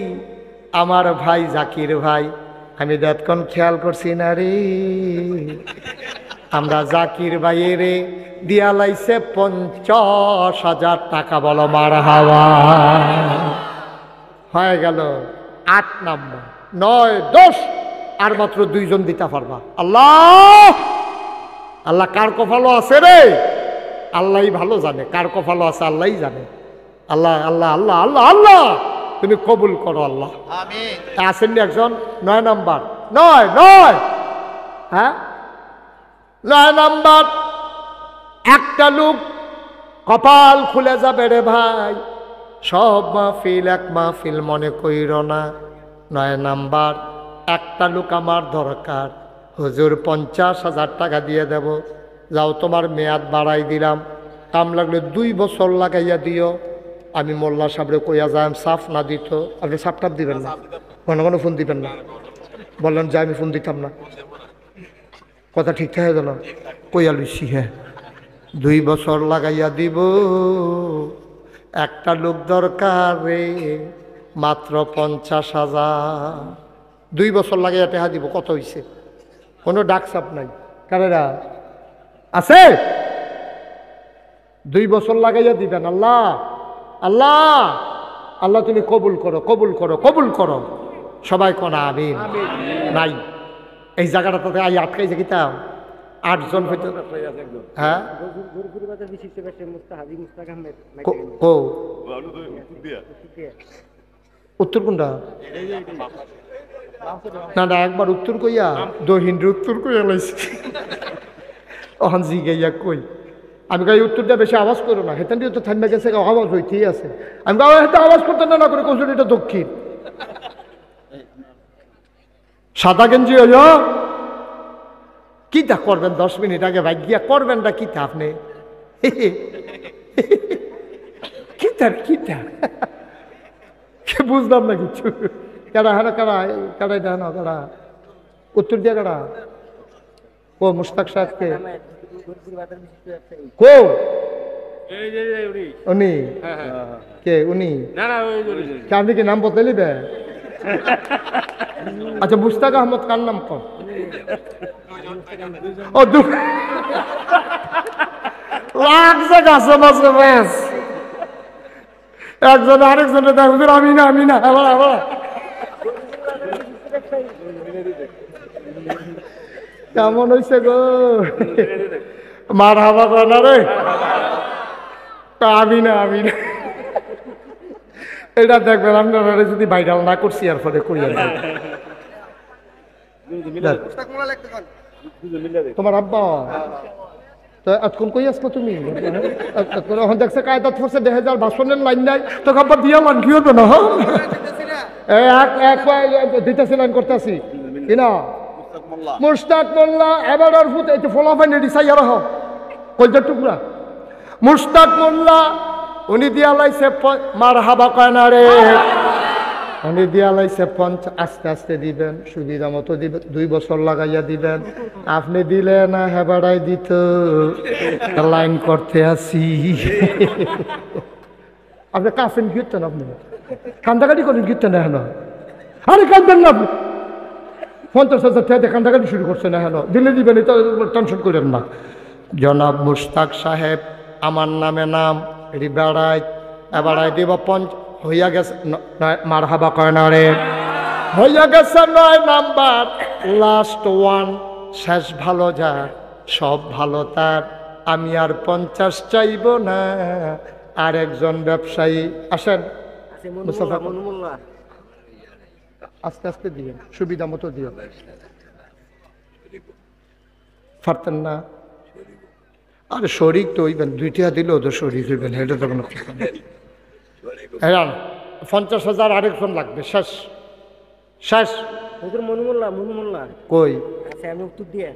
আমার ভাই জাকির ভাই। আমি দেখুন খেয়াল করছি না রে, আমরা জাকির ভাইয়ের দিয়া লাইছে 50,000 টাকা। বলো মারহাবা। হয়ে গেল 8 নাম্বার। 9, 10 আর মাত্র 2 জন দিতে পারবা। আল্লাহ আল্লাহ, কার কপালও আছে রে? আল্লাহই ভালো জানে, কার কপালও আছে আল্লাহই জানে। আল্লাহ আল্লাহ আল্লাহ আল্লাহ আল্লাহ তুমি কবুল করো আল্লাহ। আমিন। আসেননি একজন 9 নাম্বার, 9 হ্যাঁ 9 নাম্বার। একটা লোক কপাল খুলে যাবে রে ভাই, সব মাহফিল এক মাহফিল মনে কইর না। 9 নাম্বার, একটা লোক আমার দরকার, হুজুর 50,000 টাকা দিয়ে দেব। যাও তোমার মেয়াদ বাড়াই দিলাম, কাম লাগলে 2 বছর লাগাইয়া দিও। আমি মোল্লা সাহেবরে কইয়া যাই সাফ না দিত, আপনি সাফ টাপ দিবেন না, ঘন ঘন ফোন দিবেন না। বললেন যে আমি ফোন দিতাম না, কথা ঠিক হয়ে গেল, কইয়া লইছি। হ্যাঁ 2 বছর লাগাইয়া দিব, একটা লোক দরকার রে, মাত্র 50,000। 2 বছর লাগাইয়া টেহা দিব, কত হইছে? কোনো ডাক সাপ নাই, কারেরা আছে? 2 বছর লাগাইয়া দিবেন। আল্লাহ আল্লাহ আল্লাহ তুমি কবুল করো, কবুল করো, কবুল করো। সবাই কোন আমিন। নাই এই জায়গাটাতে আই আটকাইছে কিতাম 8 জন হইতে। হ্যাঁ কো উত্তর কোনটা? না না একবার উত্তর কইয়া দহিন্দ্র উত্তর কইয়া লাইছি। ওখান জি গাইয়া কই আমি গাই উত্তরটা বেশি আওয়াজ করো না, হেতান দিয়ে তো থামে গেছে, আওয়াজ হইতেই আছে। আমি গাও হেতে আওয়াজ করতে না করে কোন এটা দক্ষিণ সাদা গেঞ্জি হইল কিতা করবেন? 10 মিনিট আগে ভাই গিয়া করবেনটা কিতা আপনি? কিতার কিতা বুঝলাম না কিছু। কারা হারা কারা কারাই না কারা উত্তর দিয়া কারা? ও মুশতাক সাহেবকে কো উনি কে? উনি আপনি কি নাম বদলিবে? আচ্ছা মুশতাক আহমদ কার নাম কন? ও লাগছে গাছে মাছে ব্যাস একজন আরেকজনের দেখুন আমি না আমি না আবার আবার কেমন হয়েছে গো? মার হাবা করে না রে, আমি না আমি না। এটা দেখবেন আপনারা যদি ভাইরাল না করছি আর পরে করিয়া তোমার আব্বা তো এতক্ষণ কই আসলো তুমি? এখন দেখছে কায়দাত ফোর্সে 2000 ভাষণের লাইন নাই তো আব্বা দিয়া মান কি হবে না? দিতেছি লাইন করতেছি কিনা মুশতাক মোল্লা এবার আর ফুট এই ফলাফাই নেডি সাইয়া রাহ কলজার টুকরা মুশতাক মোল্লা উনি দিয়া লাইছে মার হাবা কয় না রে, উনি দিয়া লাইছে আস্তে আস্তে দিবেন, সুবিধা মতো দিবেন, 2 বছর লাগাইয়া দিবেন। আপনি দিলে না হেবাড়াই দিত, লাইন করতে আসি। আপনি কাফেন কীর্তেন, আপনি কান্দাকাটি করেন কীর্তেন এখন? আরে কাঁদবেন না আপনি, 50,000 টাকা কান্দাকাটি শুরু করছেন এখন, দিলে দিবেন, টেনশন করেন না। জনাব মুশতাক সাহেব আমার নামে নাম বেড়াই এবারাই দিব হইয়া গেছে মার হাবা কয় না রে, হইয়া গেছে 9 নাম্বার লাস্ট ওয়ান, শেষ ভালো যার সব ভালো তার, আমি আর 50 চাইব না। আর একজন ব্যবসায়ী আসেন, আস্তে আস্তে দিয়ে সুবিধা মতো দিয়ে পারতেন না। আরে শরিক তো হইবেন, 2টা দিলেও তো শরিক হইবেন, এটা তো কোনো কথা নেই। হ্যাঁ 50,000 আরেকজন লাগবে, শেষ শেষ। মনুমুল্লাহ কই? আমি উত্তর দিয়ে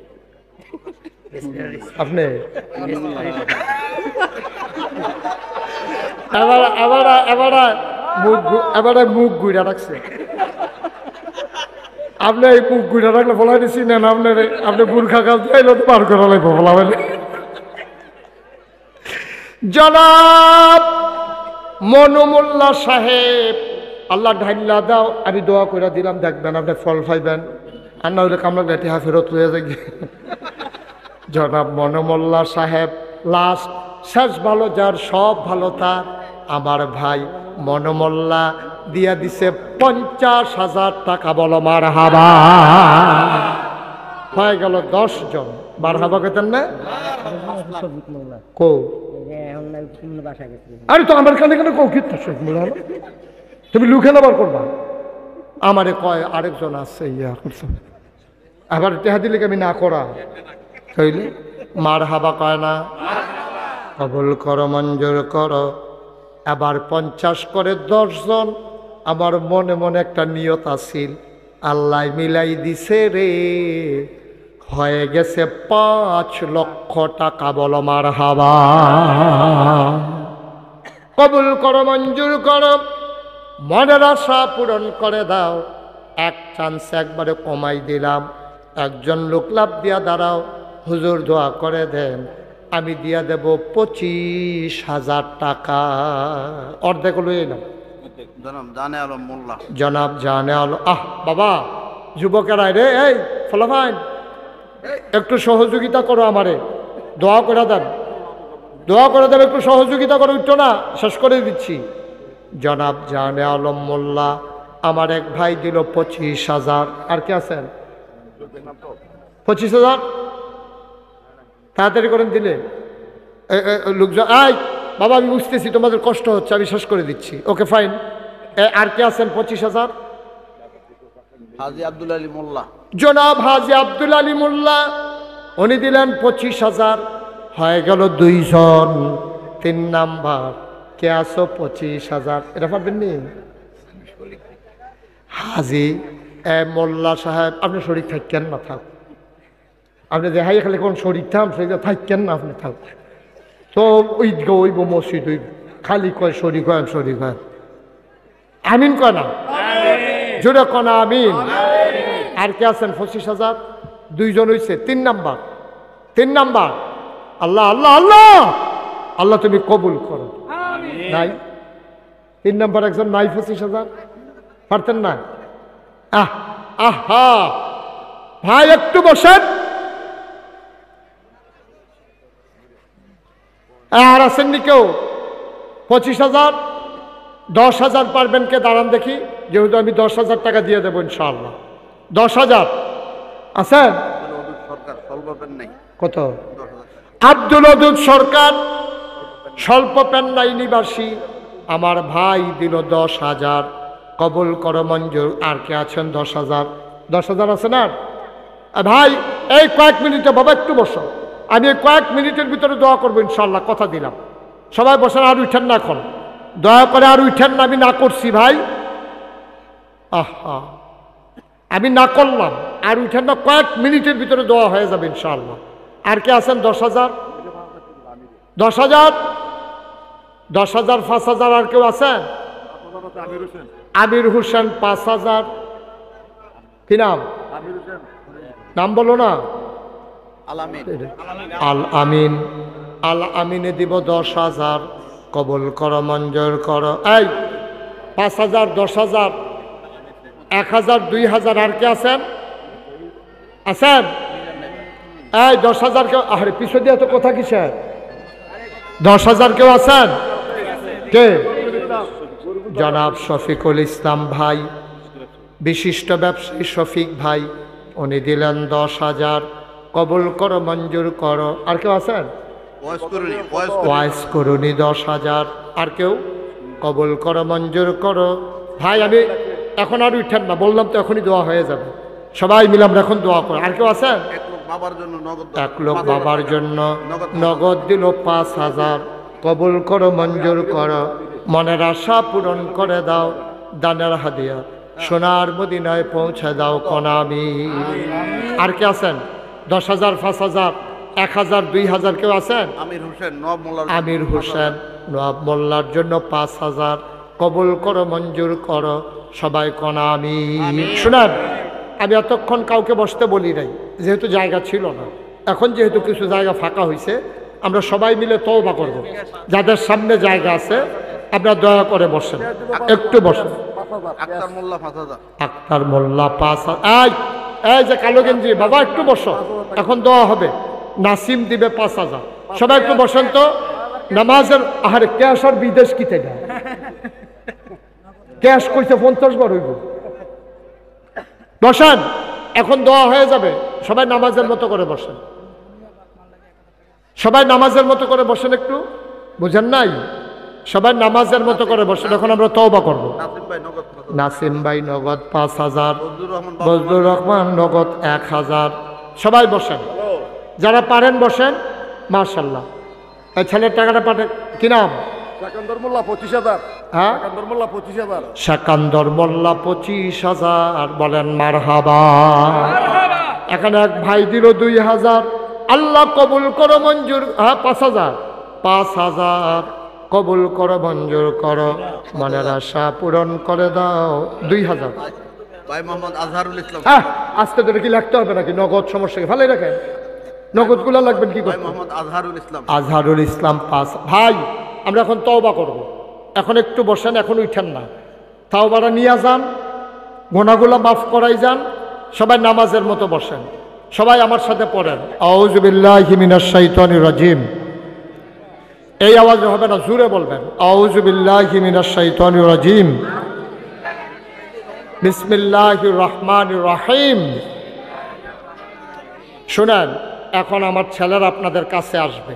আপনি মুখ ঘুরা রাখছে। আপনি এই মুখ ঘুরা রাখলে বলাই দিচ্ছি না, আপনি বুর্খা কাজ চাইলে তো পার করা লাগবে বলাবেন। জনাব মনুমুল্লাহ সাহেব আল্লাহ ঢাইল্লা দাও, আমি দোয়া করে দিলাম, দেখবেন আপনি ফল পাইবেন, আর না হলে কামলা গাঠি ফেরত হয়ে যাবে। জনাব মনুমুল্লাহ সাহেব লাস্ট শেষ ভালো যার সব ভালো তার, আমার ভাই মনুমুল্লাহ দিয়া দিছে 50,000 টাকা। বলো মার হাবা। হয়ে গেল 10 জন। মার হাবা কেতেন না কো আরে তো আমার কানে কানে কৌকিত তুমি লুকে নেবার করবা। আমারে কয় আরেকজন আছে ইয়া করছে, আবার টেহা দিলে আমি না করা হইলে মার হাবা কয় না, কবুল করো মঞ্জুর করো। আবার 50 করে 10 জন। আমার মনে মনে একটা নিয়ত আছিল, আল্লাহ মিলাই দিছে রে, হয়ে গেছে 5 লক্ষ টাকা। বলো মার হাবা। কবুল করো মঞ্জুর করো, মনের আশা পূরণ করে দাও। এক চান্স একবারে কমাই দিলাম। একজন লোক লাভ দিয়া দাঁড়াও, হুজুর দোয়া করে দেন, আমি দিয়া দেব 25,000 টাকা। অর্ধেক লই এলাম। জনাব জানে আলম মোল্লা। জনাব জানে আলো। বাবা যুবকেরাই রে, এই ফলাফাইন একটু সহযোগিতা করো, আমারে দোয়া করে দেন, দোয়া করে দেন, একটু সহযোগিতা করো। উঠতো না, শেষ করে দিচ্ছি। জনাব জানে আলম মোল্লা আমার এক ভাই দিল 25,000। আর কে আছেন? 25,000 তাড়াতাড়ি করেন দিলে লোকজন। আই বাবা আমি বুঝতেছি তোমাদের কষ্ট হচ্ছে, আমি শেষ করে দিচ্ছি। Okay fine. আর কে আছেন 25,000? হাজী আব্দুল আলী মোল্লা। জনাব হাজী আব্দুল আলী মোল্লা উনি দিলেন 25,000। হয়ে গেল 2 জন। 3 নাম্বার কে আসো 25,000? এটা পারবেন নি? হাজী মোল্লা সাহেব আপনি শরীর থাকেন না, থাক আপনি দেখাই খালি কোন শরীর থাম সেটা থাকেন না, আপনি থাক। তো ঈদগা হইব, মসজিদ হইব, খালি কয় শরীর হয় শরীর হয়। আমিন কয় না, জোরে কনা আমিন। আর কে আছেন 25,000? 2 জন হইছে। 3 নাম্বার, 3 নাম্বার আল্লাহ আল্লাহ আল্লাহ আল্লাহ তুমি কবুল করো। নাই 3 নাম্বার একজন নাই 25,000 পারতেন না? আহা ভাই একটু বসেন। আর আসেননি কেউ 25,000? 10,000 পারবেন কে? দাঁড়ান দেখি, যেহেতু আমি 10,000 টাকা দিয়ে দেবো ইনশাআল্লাহ। 10,000 আছেন? সরকার স্বল্প পেন নাই। কত? আব্দুল ওদুদ সরকার স্বল্প পেন্নাই নিবাসী আমার ভাই দিল 10,000। কবুল করো মঞ্জুর। আর কে আছেন 10,000? 10,000 আছেন? আর ভাই এই কয়েক মিনিটে, বাবা একটু বসো, আমি এই কয়েক মিনিটের ভিতরে দোয়া করবো ইনশাল্লাহ, কথা দিলাম। সবাই বসেন, আর উঠেন না এখন, দয়া করে আর উঠেন না। আমি না করছি ভাই, আমি না করলাম, আর উঠেন না, কয়েক মিনিটের ভিতরে দোয়া হয়ে যাবে ইনশাআল্লাহ। আর কে আছেন 10,000? 10,000 10,000 5,000 আর কেউ আছেন? আমির হোসেন 5,000। কি নাম? নাম বলো না। আল আমিন। আল আমিনে দিব 10,000। কবুল করো মঞ্জুর করো। এই 5,000 10,000 1,000 2,000 আর কে আছেন? আছেন? এই 10,000 কেউ? আরে পিছু দিয়ে তো কথা কিসের? 10,000 কেউ আছেন? কে? জনাব শফিকুল ইসলাম ভাই, বিশিষ্ট ব্যবসায়ী শফিক ভাই, উনি দিলেন 10,000। কবুল করো মঞ্জুর করো। আর কেউ আছেন? ওয়াইস করুনি 10,000। আর কেউ? কবুল করো মঞ্জুর করো। ভাই আমি এখন আর উঠেন না, বললাম তো এখনই দোয়া হয়ে যাবে। সবাই মিলে আমরা এখন দোয়া করো। আর কেউ আছেন? 1 লোক বাবার জন্য নগদ দিল 5,000। কবুল করো মঞ্জুর করো, মনের আশা পূরণ করে দাও। দানের হাদিয়া সোনার মদিনায় পৌঁছে দাও কনামি। আর কে আছেন? 10,000 5,000 1,000 2,000 কেউ আছেন? আমির হোসেন নওয়াব মোল্লার জন্য 5,000। কবুল করো মঞ্জুর করো, সবাই কনামি। শুনেন, আমি এতক্ষণ কাউকে বসতে বলি নাই, যেহেতু জায়গা ছিল না। এখন যেহেতু কিছু জায়গা ফাঁকা হয়েছে, আমরা সবাই মিলে তওবা করব। যাদের সামনে জায়গা আছে আপনারা দয়া করে বসেন, একটু বসেন। আক্তার মোল্লা 5,000। এই যে কালো গেঞ্জি বাবা একটু বসো, এখন দোয়া হবে। নাসিম দিবে 5,000। সবাই একটু বসেন তো। নামাজের আহারে ক্যাশ আর বিদেশ কি থেকে ক্যাশ কইছে 50 বার হইব। বসেন, এখন দোয়া হয়ে যাবে। সবাই নামাজের মতো করে বসেন, সবাই নামাজের মতো করে বসেন একটু। বুঝেন নাই? সবাই নামাজের মতো করে বসেন, এখন আমরা তওবা করব। নাসিম ভাই নগদ 5,000, নাসিম ভাই নগদ 5,000, বজলুর রহমান বজলুর রহমান নগদ 1,000। সবাই বসেন, যারা পারেন বসেন। মাশাল্লাহ, এই ছেলের টাকাটা পাঠে, কি নাম? সেকান্দর মোল্লা 25,000, হ্যাঁ, সেকান্দর মোল্লা 25,000, সেকান্দর মোল্লা 25,000। বলেন মারহাবা। এখানে এক ভাই দিল 2,000। আল্লাহ কবুল করো, মঞ্জুর। হ্যাঁ, 5,000, 5,000 কবুল করো, মঞ্জুর করো, মনের আশা পূরণ করে দাও। 2,000। ভাই মোহাম্মদ আজহারুল ইসলাম, হ্যাঁ, আজকে তো কি লিখতে হবে নাকি? নগদ সমস্যা কি? ভালোই রাখেন, নগদগুলো লাগবেন কি ভাই করতে? মোহাম্মদ আজহারুল ইসলাম, আজহারুল ইসলাম 5। ভাই, আমরা এখন তওবা করব। এখন একটু বসেন, এখন উঠেন না, তাওবাটা নিয়ে যান, গোনাগুলো মাফ করাই যান। সবাই নামাজের মতো বসেন, সবাই আমার সাথে পড়েন আউযু বিল্লাহি মিনাশ শাইতানির রাজিম। এই আওয়াজে হবে না, জোরে বলবেন আউযু বিল্লাহি মিনাশ শাইতানির রাজিম, বিসমিল্লাহির রহমানির রহিম। শুনেন, এখন আমার ছেলেরা আপনাদের কাছে আসবে,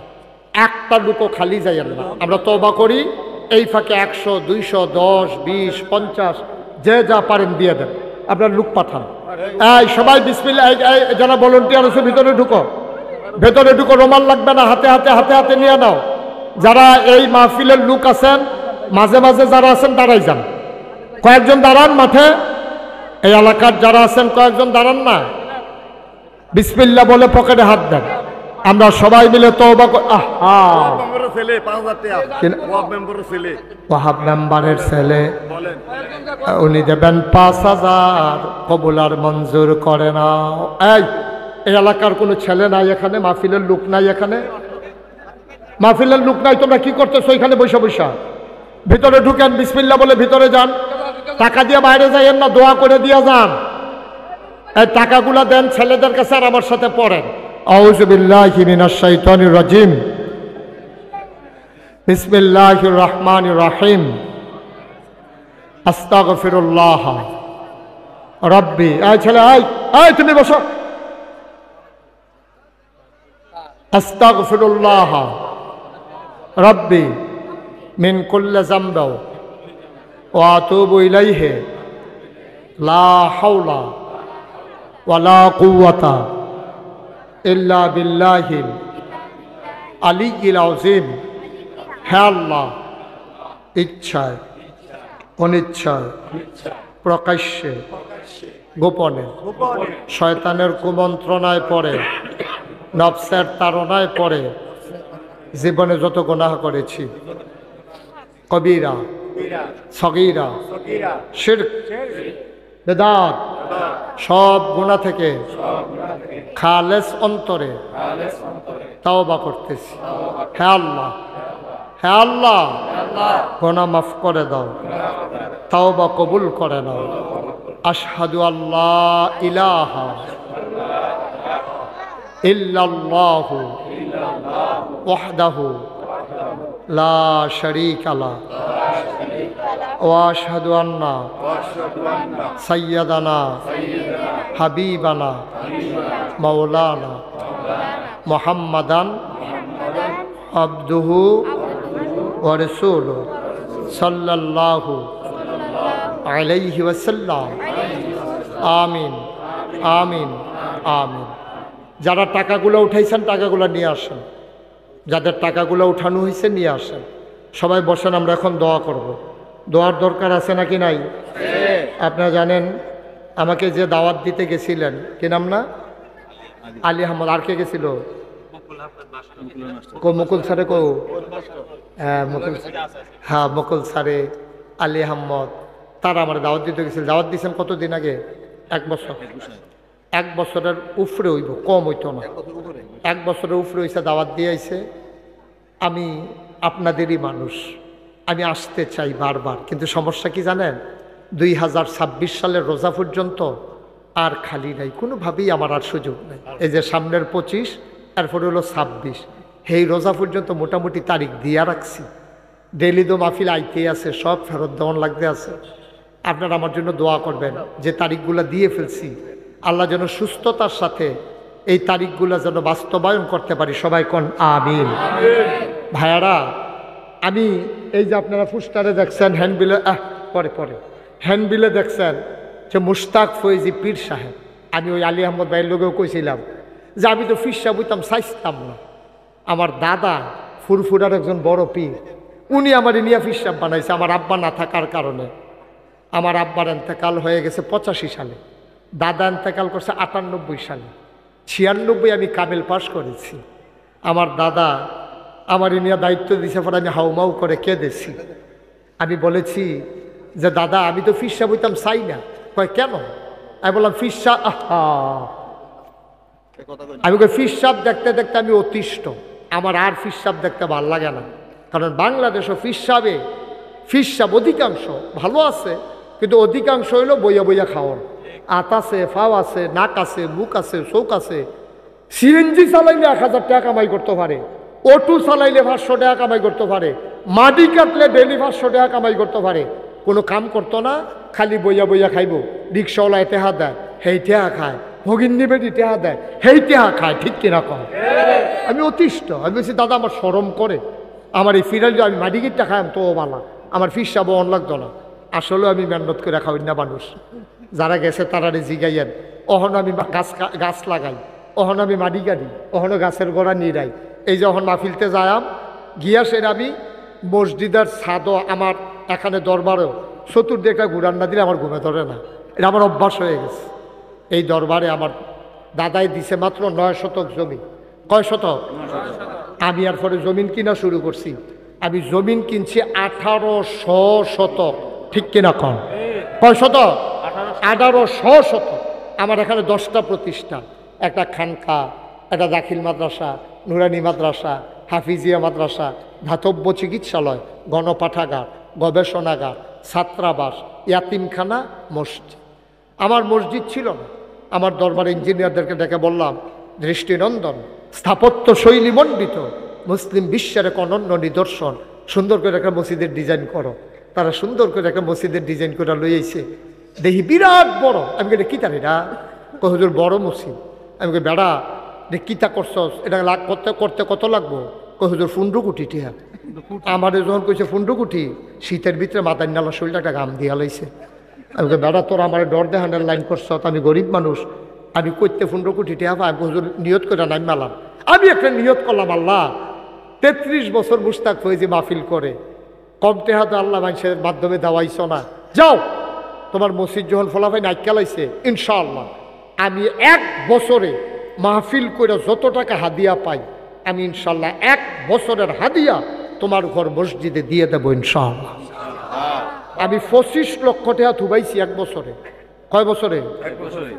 একটা লুকো খালি যাইয়েন না। আমরা তওবা করি, এই ফাঁকে 100, 200, 10, 20, 50 যে যা পারেন দিয়ে দেন। আপনার লোক পাঠান। এই সবাই বিসমিল্লাহ, যারা ভলান্টিয়ার আছে ভিতরে ঢুকো, ভেতরে ঢুকো। রুমাল লাগবে না, হাতে হাতে হাতে হাতে নিয়ে নাও। যারা এই মাহফিলের লোক আছেন, মাঝে মাঝে যারা আছেন দাঁড়াই যান, কয়েকজন দাঁড়ান মাঠে। এই এলাকার যারা আছেন কয়েকজন দাঁড়ান না, বিসমিল্লাহ বলে পকেটে হাত দেন। আমরা সবাই মিলে তওবা মেম্বারের ছেলে 5,000 টাকা, ওয়ার্ড মেম্বারের ছেলে ওয়াহাব মেম্বারের ছেলে, বলেন উনি দেবেন 5,000। কবুল আর মঞ্জুর করে নাও। এই এলাকার কোনো ছেলে নাই এখানে? মাহফিলের লোক নাই এখানে? মাহফিলের লোক নাই? তোমরা কি করতেছো এখানে বৈশা বৈশা? ভিতরে ঢুকেন, বিসমিল্লাহ বলে ভিতরে যান। টাকা দিয়ে বাইরে যাইয়েন না, দোয়া করে দিয়ে যান। এই টাকাগুলা দেন ছেলেদের কাছে, আর আমার সাথে পড়েন আউযু বিল্লাহি মিনাশ শাইতানির রাজিম, বিসমিল্লাহির রহমানির রহিম, আস্তাগফিরুল্লাহ রাব্বি। এই ছেলে, এই তুমি বসো। আস্তাগফিরুল্লাহ রাব্বি মিন কুল্লি যামবি ওয়া আতুবু ইলাইহি লা হাওলা ওয়ালা কুওয়াতা ইল্লা বিল্লাহিল আলিয়্যিল আযীম। হে আল্লাহ, ইচ্ছায় অনিচ্ছায়, প্রকাশ্যে গোপনে, শয়তানের কুমন্ত্রণায় পড়ে, নফসের তাড়নায় পড়ে জীবনে যত গুনাহ করেছি, কবিরা, সগীরা, শিরক, বেদাত, সব গুনাহ থেকে খালেস অন্তরে তাওবা করতেছি। হে আল্লাহ, হে আল্লাহ, গুনাহ মাফ করে দাও, তাওবা কবুল করে নাও। আশহাদু আল্লাহ ইলাহা ইল্লাল্লাহু ওয়াহদাহু লা শারীকা লাহু ওয়া আশহাদু আন্না সাইয়্যিদানা হাবিবানা মাওলানা মুহাম্মাদান আবদুহু ওয়া রাসূলুহু সাল্লাল্লাহু আলাইহি ওয়াসাল্লাম। আমিন, আমিন, আমিন। যারা টাকাগুলো উঠাইছেন টাকাগুলো নিয়ে আসেন, যাদের টাকাগুলো উঠানো হয়েছে নিয়ে আসেন। সবাই বসেন, আমরা এখন দোয়া করব। দোয়ার দরকার আছে নাকি নাই? আপনারা জানেন আমাকে যে দাওয়াত দিতে গেছিলেন, কি নাম না? আলী আহমদ। আর কে গেছিল? মুকুল স্যারে কো? হ্যাঁ মুকুল, হ্যাঁ মুকুল স্যারে, আলী আহমদ, তারা আমার দাওয়াত দিতে গেছিল। দাওয়াত দিয়েছেন কতদিন আগে? 1 বছর। 1 বছরের উপরে হইব, কম হইতো না। 1 বছরের উপরে হইছে, দাওয়াত দিয়ে আইছে। আমি আপনাদেরই মানুষ, আমি আসতে চাই বারবার, কিন্তু সমস্যা কি জানেন? 2026 সালের রোজা পর্যন্ত আর খালি নাই, কোনোভাবেই আমার আর সুযোগ নেই। এই যে সামনের 25, এরপরে হলো 26, এই রোজা পর্যন্ত মোটামুটি তারিখ দিয়া রাখছি। ডেলি তো মাহফিল আইতে আছে, সব ফেরত দেওয়ান লাগতে আছে। আপনারা আমার জন্য দোয়া করবেন যে তারিখগুলো দিয়ে ফেলছি, আল্লাহ যেন সুস্থতার সাথে এই তারিখগুলো যেন বাস্তবায়ন করতে পারি। সবাই কোন আমিন। ভাইয়ারা, আমি এই যে আপনারা ফুস্টারে দেখছেন হ্যান্ডবিলে পরে পরে হ্যান্ডবিলে দেখছেন যে মুশতাক ফৈজি পীর সাহেব, আমি ওই আলী আহমদ ভাইয়ের লোকেও কইছিলাম যে আমি তো ফিরসা বুঝতাম চাইতাম না। আমার দাদা ফুরফুরার একজন বড় পীর, উনি আমার নিয়া ফিরসাব বানাইছে আমার আব্বা না থাকার কারণে। আমার আব্বার এন্তেকাল হয়ে গেছে 85 সালে, দাদা এন্তেকাল করছে 98 সালে, 96 আমি কামেল পাস করেছি। আমার দাদা আমার নিয়ে দায়িত্ব দিয়েছে, পরে আমি হাউমাউ করে কেঁদেছি। আমি বলেছি যে দাদা আমি তো ফিরসা বইতাম চাই না। কয় কেন? আমি বললাম ফিরসা আমি ফিরসাব দেখতে দেখতে আমি অতিষ্ঠ, আমার আর ফিরসাব দেখতে ভাল লাগে না। কারণ বাংলাদেশও ফিরসাব অধিকাংশ ভালো আছে, কিন্তু অধিকাংশ হইল বইয়া বইয়া খাওয়ার। আত আছে, ফাও আছে, নাক আছে, মুখ আছে, চোখ আছে। সিএনজি চালাইলে 1000 টাকা কামাই করতে পারে, অটো চালাইলে 500 টাকা কামাই করতে পারে, মাটি কাটলে ডেলি 500 টাকা কামাই করতে পারে। কোনো কাম করতো না, খালি বইয়া বইয়া খাইব। রিক্সাওয়ালায় টেহা দেয়, হেই টেহা খায়, ভগিনী বেটি টেহা দেয়, হেই টেহা খায়। ঠিক কিনা কম? আমি অতিষ্ঠ। আমি বলছি দাদা আমার শরম করে, আমার এই ফিরাল আমি মাটিকিটটা খাইম তো বালা, আমার ফিরসাব অন লাগতো না। আসলে আমি মেহনত করে খাওয়াই না মানুষ, যারা গেছে তারা জিগাইয়েন। অহন আমি গাছ লাগাই, অহন আমি মাটি কাটি, অহনো গাছের গোড়া নিরাই। এই যখন মাহফিলতে যাইম গিয়া সের আমি মসজিদের ছাদও আমার এখানে দরবারেও চতুর্দিকে ঘুরান না দিলে আমার ঘুমে ধরে না। এটা আমার অভ্যাস হয়ে গেছে। এই দরবারে আমার দাদাই দিছে মাত্র 9 শতক জমি। কয় শতক? আমি আর পরে জমিন কিনা শুরু করছি। আমি জমিন কিনছি 1800 শতক। ঠিক কিনা কন? কয় শতক? 1800 শতক। আমার এখানে 10টা প্রতিষ্ঠান, একটা খানকা, একটা দাখিল মাদ্রাসা, নুরানি মাদ্রাসা, হাফিজিয়া মাদ্রাসা, ধাতব্য চিকিৎসালয়, গণপাঠাগার, গবেষণাগার, ছাত্রাবাস, ইয়াতিমখানা, মসজিদ। আমার মসজিদ ছিল না। আমার দরবারে ইঞ্জিনিয়ারদেরকে ডেকে বললাম, দৃষ্টিনন্দন, স্থাপত্য শৈলী মণ্ডিত, মুসলিম বিশ্বের এক অনন্য নিদর্শন, সুন্দর করে একটা মসজিদের ডিজাইন করো। তারা সুন্দর করে একটা মসজিদের ডিজাইন করে লইয়াছে। দেখি বিরাট বড়। আমি এটা কিতা এটা? হুজুর বড় মসজিদ। আমি বেড়া কিতা করছস, এটা করতে কত লাগবো? হুজুর 15 কোটি টিয়া। আমার যখন কইছে 15 কোটি, শীতের ভিতরে মাথায় নালা শরীরটা একটা ঘাম দিয়া লাইছে। আমি বেড়া তোর আমার ডর দেখানোর লাইন করছ, আমি গরিব মানুষ, আমি করতে 15 কোটি টিয়া পাই। আমি হুজুর নিয়ত করে নাম মালাম। আমি একটা নিয়ত করলাম, আল্লাহ 33 বছর মুশতাক ফৈজি মাহফিল করে, কম টেহা তো আল্লাহ মানুষের মাধ্যমে দেওয়াইছ না। যাও তোমার মসজিদ যখন ফলাফাই নাইকালাইছে, ইনশাআল্লাহ আমি 1 বছরে মাহফিল করে যত টাকা হাদিয়া পাই, আমি ইনশাআল্লাহ 1 বছরের হাদিয়া তোমার ঘর মসজিদে দিয়ে দেবো ইনশাআল্লাহ। আমি 25 লক্ষ টাকা থুবাইছি 1 বছরে। কয় বছরে?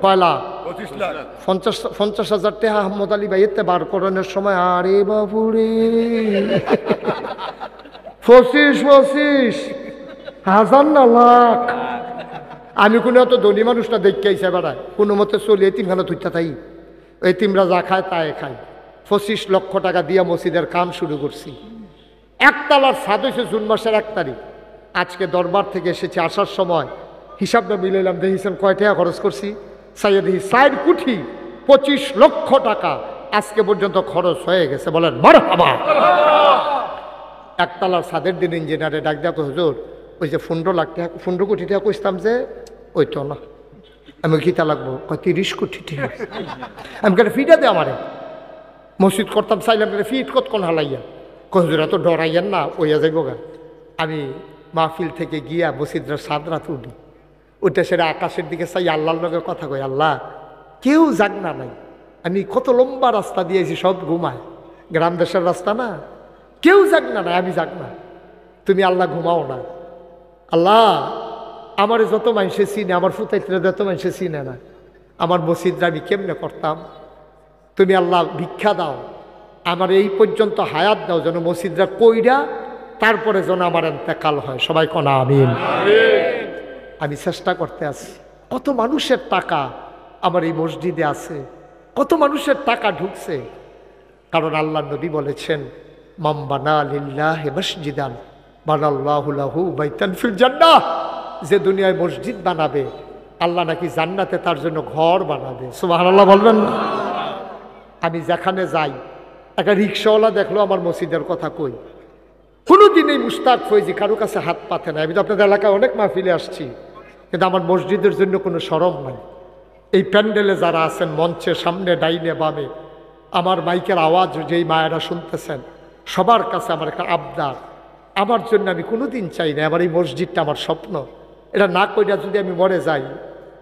কয় লাখ? 25 লাখ। 50,000 টাকা আহমদ আলী ভাই এতে বার করানোর সময়, আরে বাবুরে 25 হাজার না লাখ। আমি কোনো এত ধনী মানুষটা দেখতে আইসে বেড়ায়, কোনো মতে চলি এতিমখানা তুইটা তাই, এতিমরা যা খায় তাই খায়। 25 লক্ষ টাকা দিয়ে মসজিদের কাম শুরু করছি। 1 তলার ছাদ হয়েছে জুন মাসের 1 তারিখ। আজকে দরবার থেকে এসেছি, আসার সময় হিসাবটা মিলাইলাম, দেখিছেন কয় টাকা খরচ করছি? সাইয়া দেখি 4 কোটি 25 লক্ষ টাকা আজকে পর্যন্ত খরচ হয়ে গেছে। বলেন মারহাবা। 1 তলার ছাদের দিন ইঞ্জিনিয়ারে ডাক দেখো, হুজুর ওই যে 15 লাখ টাকা 15 কোটি টাকা কইতাম যে ওই তো না। আমি কিতা লাগবো? 30 কোটি টাকা। আমি কেন ফিটা দে আমারে মসজিদ করতাম চাইলাম, ফিট কতক্ষণ হালাইয়া। হুজুর এত ডরাইয়েন না, ওইয়া যাইব গা। আমি মাহফিল থেকে গিয়া মসজিদের ছাদ রাত উঠি, ওইটা সেটা আকাশের দিকে চাই, আল্লাহর লগে কথা কই, আল্লাহ কেউ যাক না নাই। আমি কত লম্বা রাস্তা দিয়েছি, সব ঘুমায়, গ্রাম দেশের রাস্তা না, কেউ যাক না নাই, আমি যাক না, তুমি আল্লাহ ঘুমাও না। আল্লাহ আমার যত মানুষে চিনে, আমার ফুতাইতে যত মানুষে চিনে না, আমার মসজিদরা আমি কেমনে করতাম? তুমি আল্লাহ ভিক্ষা দাও, আমার এই পর্যন্ত হায়াত দাও, যেন মসজিদরা কইরা তারপরে যেন আমার ইন্তেকাল হয়। সবাই কনা আমিন। আমি চেষ্টা করতে আছি। কত মানুষের টাকা আমার এই মসজিদে আছে, কত মানুষের টাকা ঢুকছে। কারণ আল্লাহ নবী বলেছেন, মান বানা লিল্লাহি মসজিদান বানাল্লাহু লাহু বাইতান ফিল জান্নাহ। যে দুনিয়ায় মসজিদ বানাবে, আল্লাহ নাকি জান্নাতে তার জন্য ঘর বানাবে। সুবহানাল্লাহ বলবেন না? আমি যেখানে যাই, একটা রিক্সাওয়ালা দেখলো আমার মসজিদের কথা কই, কোনোদিন এই মুশতাক ফৈজি কারো কাছে হাত পাতে না। আমি তো আপনাদের এলাকায় অনেক মাহফিলে আসছি, কিন্তু আমার মসজিদের জন্য কোনো শরম নাই। এই প্যান্ডেলে যারা আছেন, মঞ্চের সামনে ডাইনে বামে, আমার মাইকের আওয়াজ যেই মায়েরা শুনতেছেন, সবার কাছে আমার একটা আবদার, আমার জন্য আমি কোনোদিন চাই না, আমার এই মসজিদটা আমার স্বপ্ন। এটা না কইরা যদি আমি মরে যাই,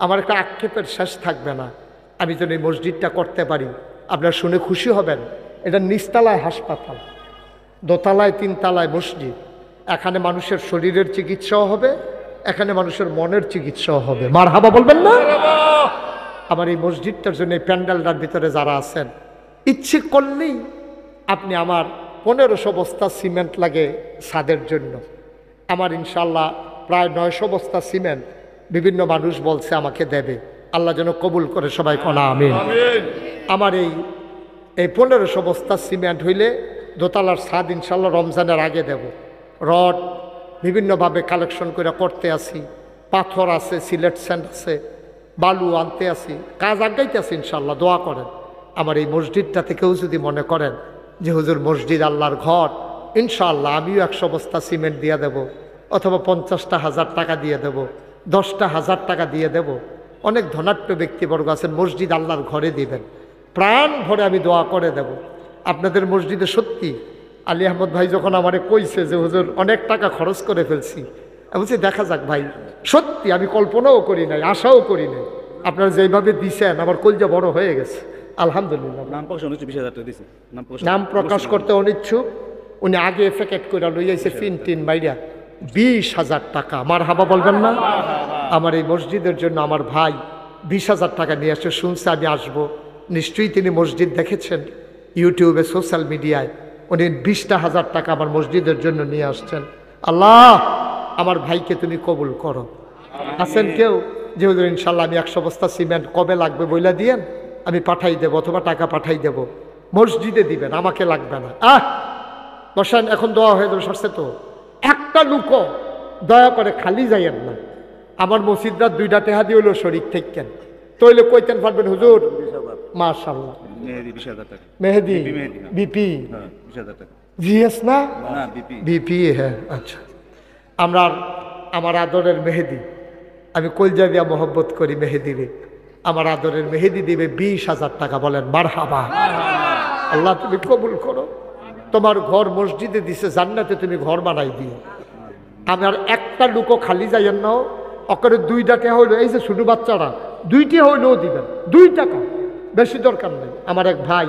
আমার একটা আক্ষেপের শেষ থাকবে না। আমি যেন এই মসজিদটা করতে পারি, আপনারা শুনে খুশি হবেন। এটা নিচতলায় হাসপাতাল, দোতলায় তিনতলায় মসজিদ। এখানে মানুষের শরীরের চিকিৎসাও হবে, এখানে মানুষের মনের চিকিৎসাও হবে। মারহাবা বলবেন না? আমার এই মসজিদটার জন্য এই প্যান্ডেলটার ভিতরে যারা আছেন, ইচ্ছে করলেই আপনি আমার 1500 বস্তা সিমেন্ট লাগে ছাদের জন্য। আমার ইনশাল্লাহ প্রায় 900 বস্তা সিমেন্ট বিভিন্ন মানুষ বলছে আমাকে দেবে। আল্লাহ যেন কবুল করে, সবাই কোনা আমিন। আমার এই 1500 বস্তা সিমেন্ট হইলে দোতলার ছাদ ইনশাল্লাহ রমজানের আগে দেব। রড বিভিন্নভাবে কালেকশন করে করতে আসি, পাথর আছে, সিলেট স্যান্ড আছে, বালু আনতে আসি, কাজ আগাইতে আসি। ইনশাল্লাহ দোয়া করেন আমার এই মসজিদটা থেকেও যদি মনে করেন যে হুজুর মসজিদ আল্লাহর ঘর, ইনশাআল্লাহ আমিও 100 বস্তা সিমেন্ট দিয়ে দেব, অথবা 50,000 টাকা দিয়ে দেব, 10,000 টাকা দিয়ে দেব। অনেক ধনাঢ্য ব্যক্তিবর্গ আছেন, মসজিদ আল্লাহর ঘরে দিবেন, প্রাণ ভরে আমি দোয়া করে দেব আপনাদের মসজিদে। সত্যি আলী আহমদ ভাই যখন আমারে কইছে যে হুজুর অনেক টাকা খরচ করে ফেলছি, আমি বলছি দেখা যাক ভাই, সত্যি আমি কল্পনাও করি নাই, আশাও করি নাই। আপনারা যেইভাবে দিছেন আমার কলজা বড় হয়ে গেছে, আলহামদুলিল্লাহ। নাম প্রকাশ করতে অনিচ্ছুক, উনি আগে প্যাকেট করে লইয়াছে ফিন বাইরা 20,000 টাকা। আমার হাবা বলবেন না? আমার এই মসজিদের জন্য আমার ভাই 20,000 টাকা নিয়ে আসছে, শুনছে আমি আসবো। নিশ্চয়ই তিনি মসজিদ দেখেছেন ইউটিউবে, সোশ্যাল মিডিয়ায়। উনি 20,000 টাকা আমার মসজিদের জন্য নিয়ে আসছেন। আল্লাহ আমার ভাইকে তুমি কবুল করো। আছেন কেউ যে হুজুর ইনশাল্লাহ আমি 100 বস্তা সিমেন্ট কবে লাগবে বইলা দিয়েন, আমি পাঠাই দেব, অথবা টাকা পাঠাই দেব, মসজিদে দিবেন, আমাকে লাগবে না। বসেন, এখন দোয়া হয়ে যাবে। সরছে তো একটা লুকো দয়া করে খালি যাইয়েন না। আমার মসজিদরা 2টা টেহা দিয়ে হলো শরীর থেকেন, তইলে কইতেন পারবেন হুজুর। মাশাআল্লাহ। মেহেদি বিপি জিএস না বিপি, হ্যাঁ আচ্ছা। আমার আদরের মেহেদি, আমি কলজা দিয়া মহব্বত করি মেহেদিরে। আমার আদরের মেহেদি দিবে 20,000 টাকা। বলেন মারহাবা। আল্লাহ তুমি কবুল করো। তোমার ঘর মসজিদে দিছে, জান্নাতে তুমি ঘর বানাই দিও। আমার একটা লুকো খালি যাইয়েন না, অকরে 2টা টাকা হইলো, এই যে ছোট বাচ্চারা 2টি হইলেও দিবেন, 2 টাকা, বেশি দরকার নেই। আমার এক ভাই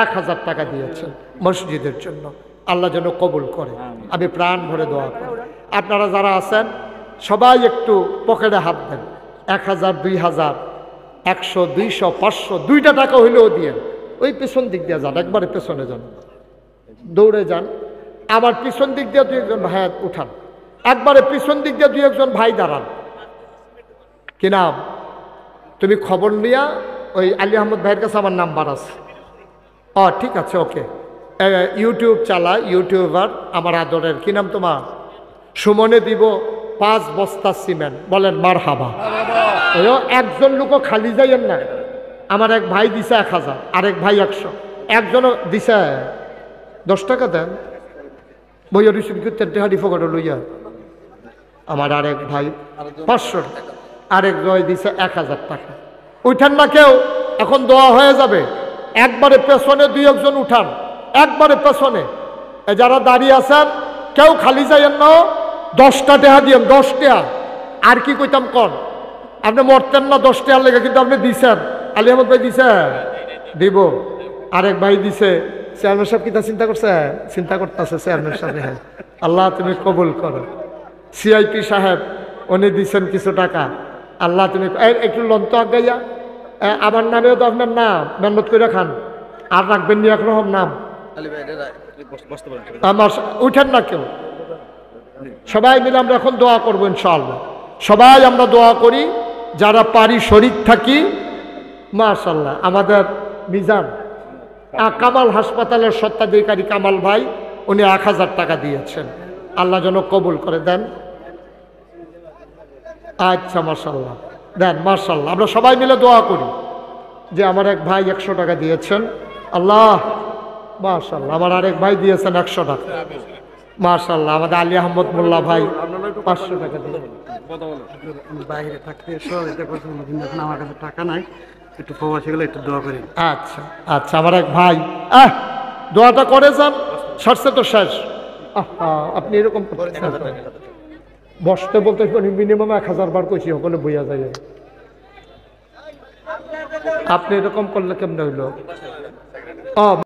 1,000 টাকা দিয়েছেন মসজিদের জন্য, আল্লাহ যেন কবুল করে। আমি প্রাণ ভরে দোয়া করি। আপনারা যারা আছেন সবাই একটু পকেটে হাত দেন। 1,000, 2,000, 100, 200, 500, 2টা টাকা হইলেও দিয়েন। ওই পেছন দিক দিয়ে যান, একবারে পেছনে যান, দৌড়ে যান। আমার পিছন দিক দিয়ে 2-1 ভাই উঠান, একবারে পিছন দিক দিয়ে 2-1 ভাই দাঁড়ান। কি নাম? তুমি খবর নিয়া ওই আলী আহমদ ভাইয়ের কাছে আমার নাম্বার আছে। ঠিক আছে, ওকে। ইউটিউব চালায়, ইউটিউবার আমার আদরের, কি নাম তোমার? সুমনে দিব 5 বস্তা সিমেন্ট। বলেন মারহাবা। একজন লোকও খালি যাইয়েন না। আমার এক ভাই দিছে 1,000, আরেক ভাই 100, একজনও দিছে 10 টাকা দেন। বইয়া রিসিপ্টি ফোকাট লইয়া। আমার আরেক ভাই 500, আরেক জয় দিছে 1,000 টাকা। উঠান না কেউ, এখন দোয়া হয়ে যাবে। একবারে পেছনে 2-1 উঠান, একবারে পেছনে। যারা দাঁড়িয়ে আছেন কেউ খালি যাইয়েন না। 10টা টাকা দিয়েন, 10 টাকা। আর কি কইতাম কন, আপনি মরতেন না 10 টাকার লেগে, কিন্তু আপনি দিছেন। আলী আহমদ ভাই দিছে, দিব। আরেক ভাই দিছে। চেয়ারম্যান সাহেব কিতা চিন্তা করছে? চিন্তা করতেছে চেয়ারম্যান সাহেব। হ্যাঁ, আল্লাহ তুমি কবুল করো। সিআইপি সাহেব উনি দিচ্ছেন কিছু টাকা। আল্লাহ তুমি একটু লন্ত আগাইয়া। আমার নামেও তো আপনার নাম মেহনত করে খান, আর রাখবেন নি একরকম নাম। আমার উঠেন না কেউ, সবাই মিলে আমরা এখন দোয়া করবো ইনশাআল্লাহ। সবাই আমরা দোয়া করি, যারা পারি শরীক থাকি। মাশাআল্লাহ, আমাদের মিজান কামাল হাসপাতালের স্বত্বাধিকারী কামাল ভাই, উনি 1,000 টাকা দিয়েছেন। আল্লাহ যেন কবুল করে দেন। আচ্ছা, মাশাআল্লাহ, দেন। মাশাআল্লাহ, আমরা সবাই মিলে দোয়া করি যে আমার এক ভাই 100 টাকা দিয়েছেন। আল্লাহ, মাশাআল্লাহ, আমার আরেক ভাই দিয়েছেন 100 টাকা। মাশাআল্লাহ আমাদের আলী আহমদ মোল্লা ভাই 500 টাকা দিলেন। বাইরে থাকতে এসো এটা করতে কিন্তু এখন আমার কাছে টাকা নাই, একটু প্রবাসী গেলে একটু দোয়া করি। আচ্ছা আচ্ছা আমার এক ভাই দোয়াটা করে যান, সরষে তো শেষ। আপনি এরকম করতেছেন। বসতে বলতে মিনিমাম 1000 বার কইছি, সকলে বইয়া যায়। আপনি এরকম করলে কেমনে হইলো?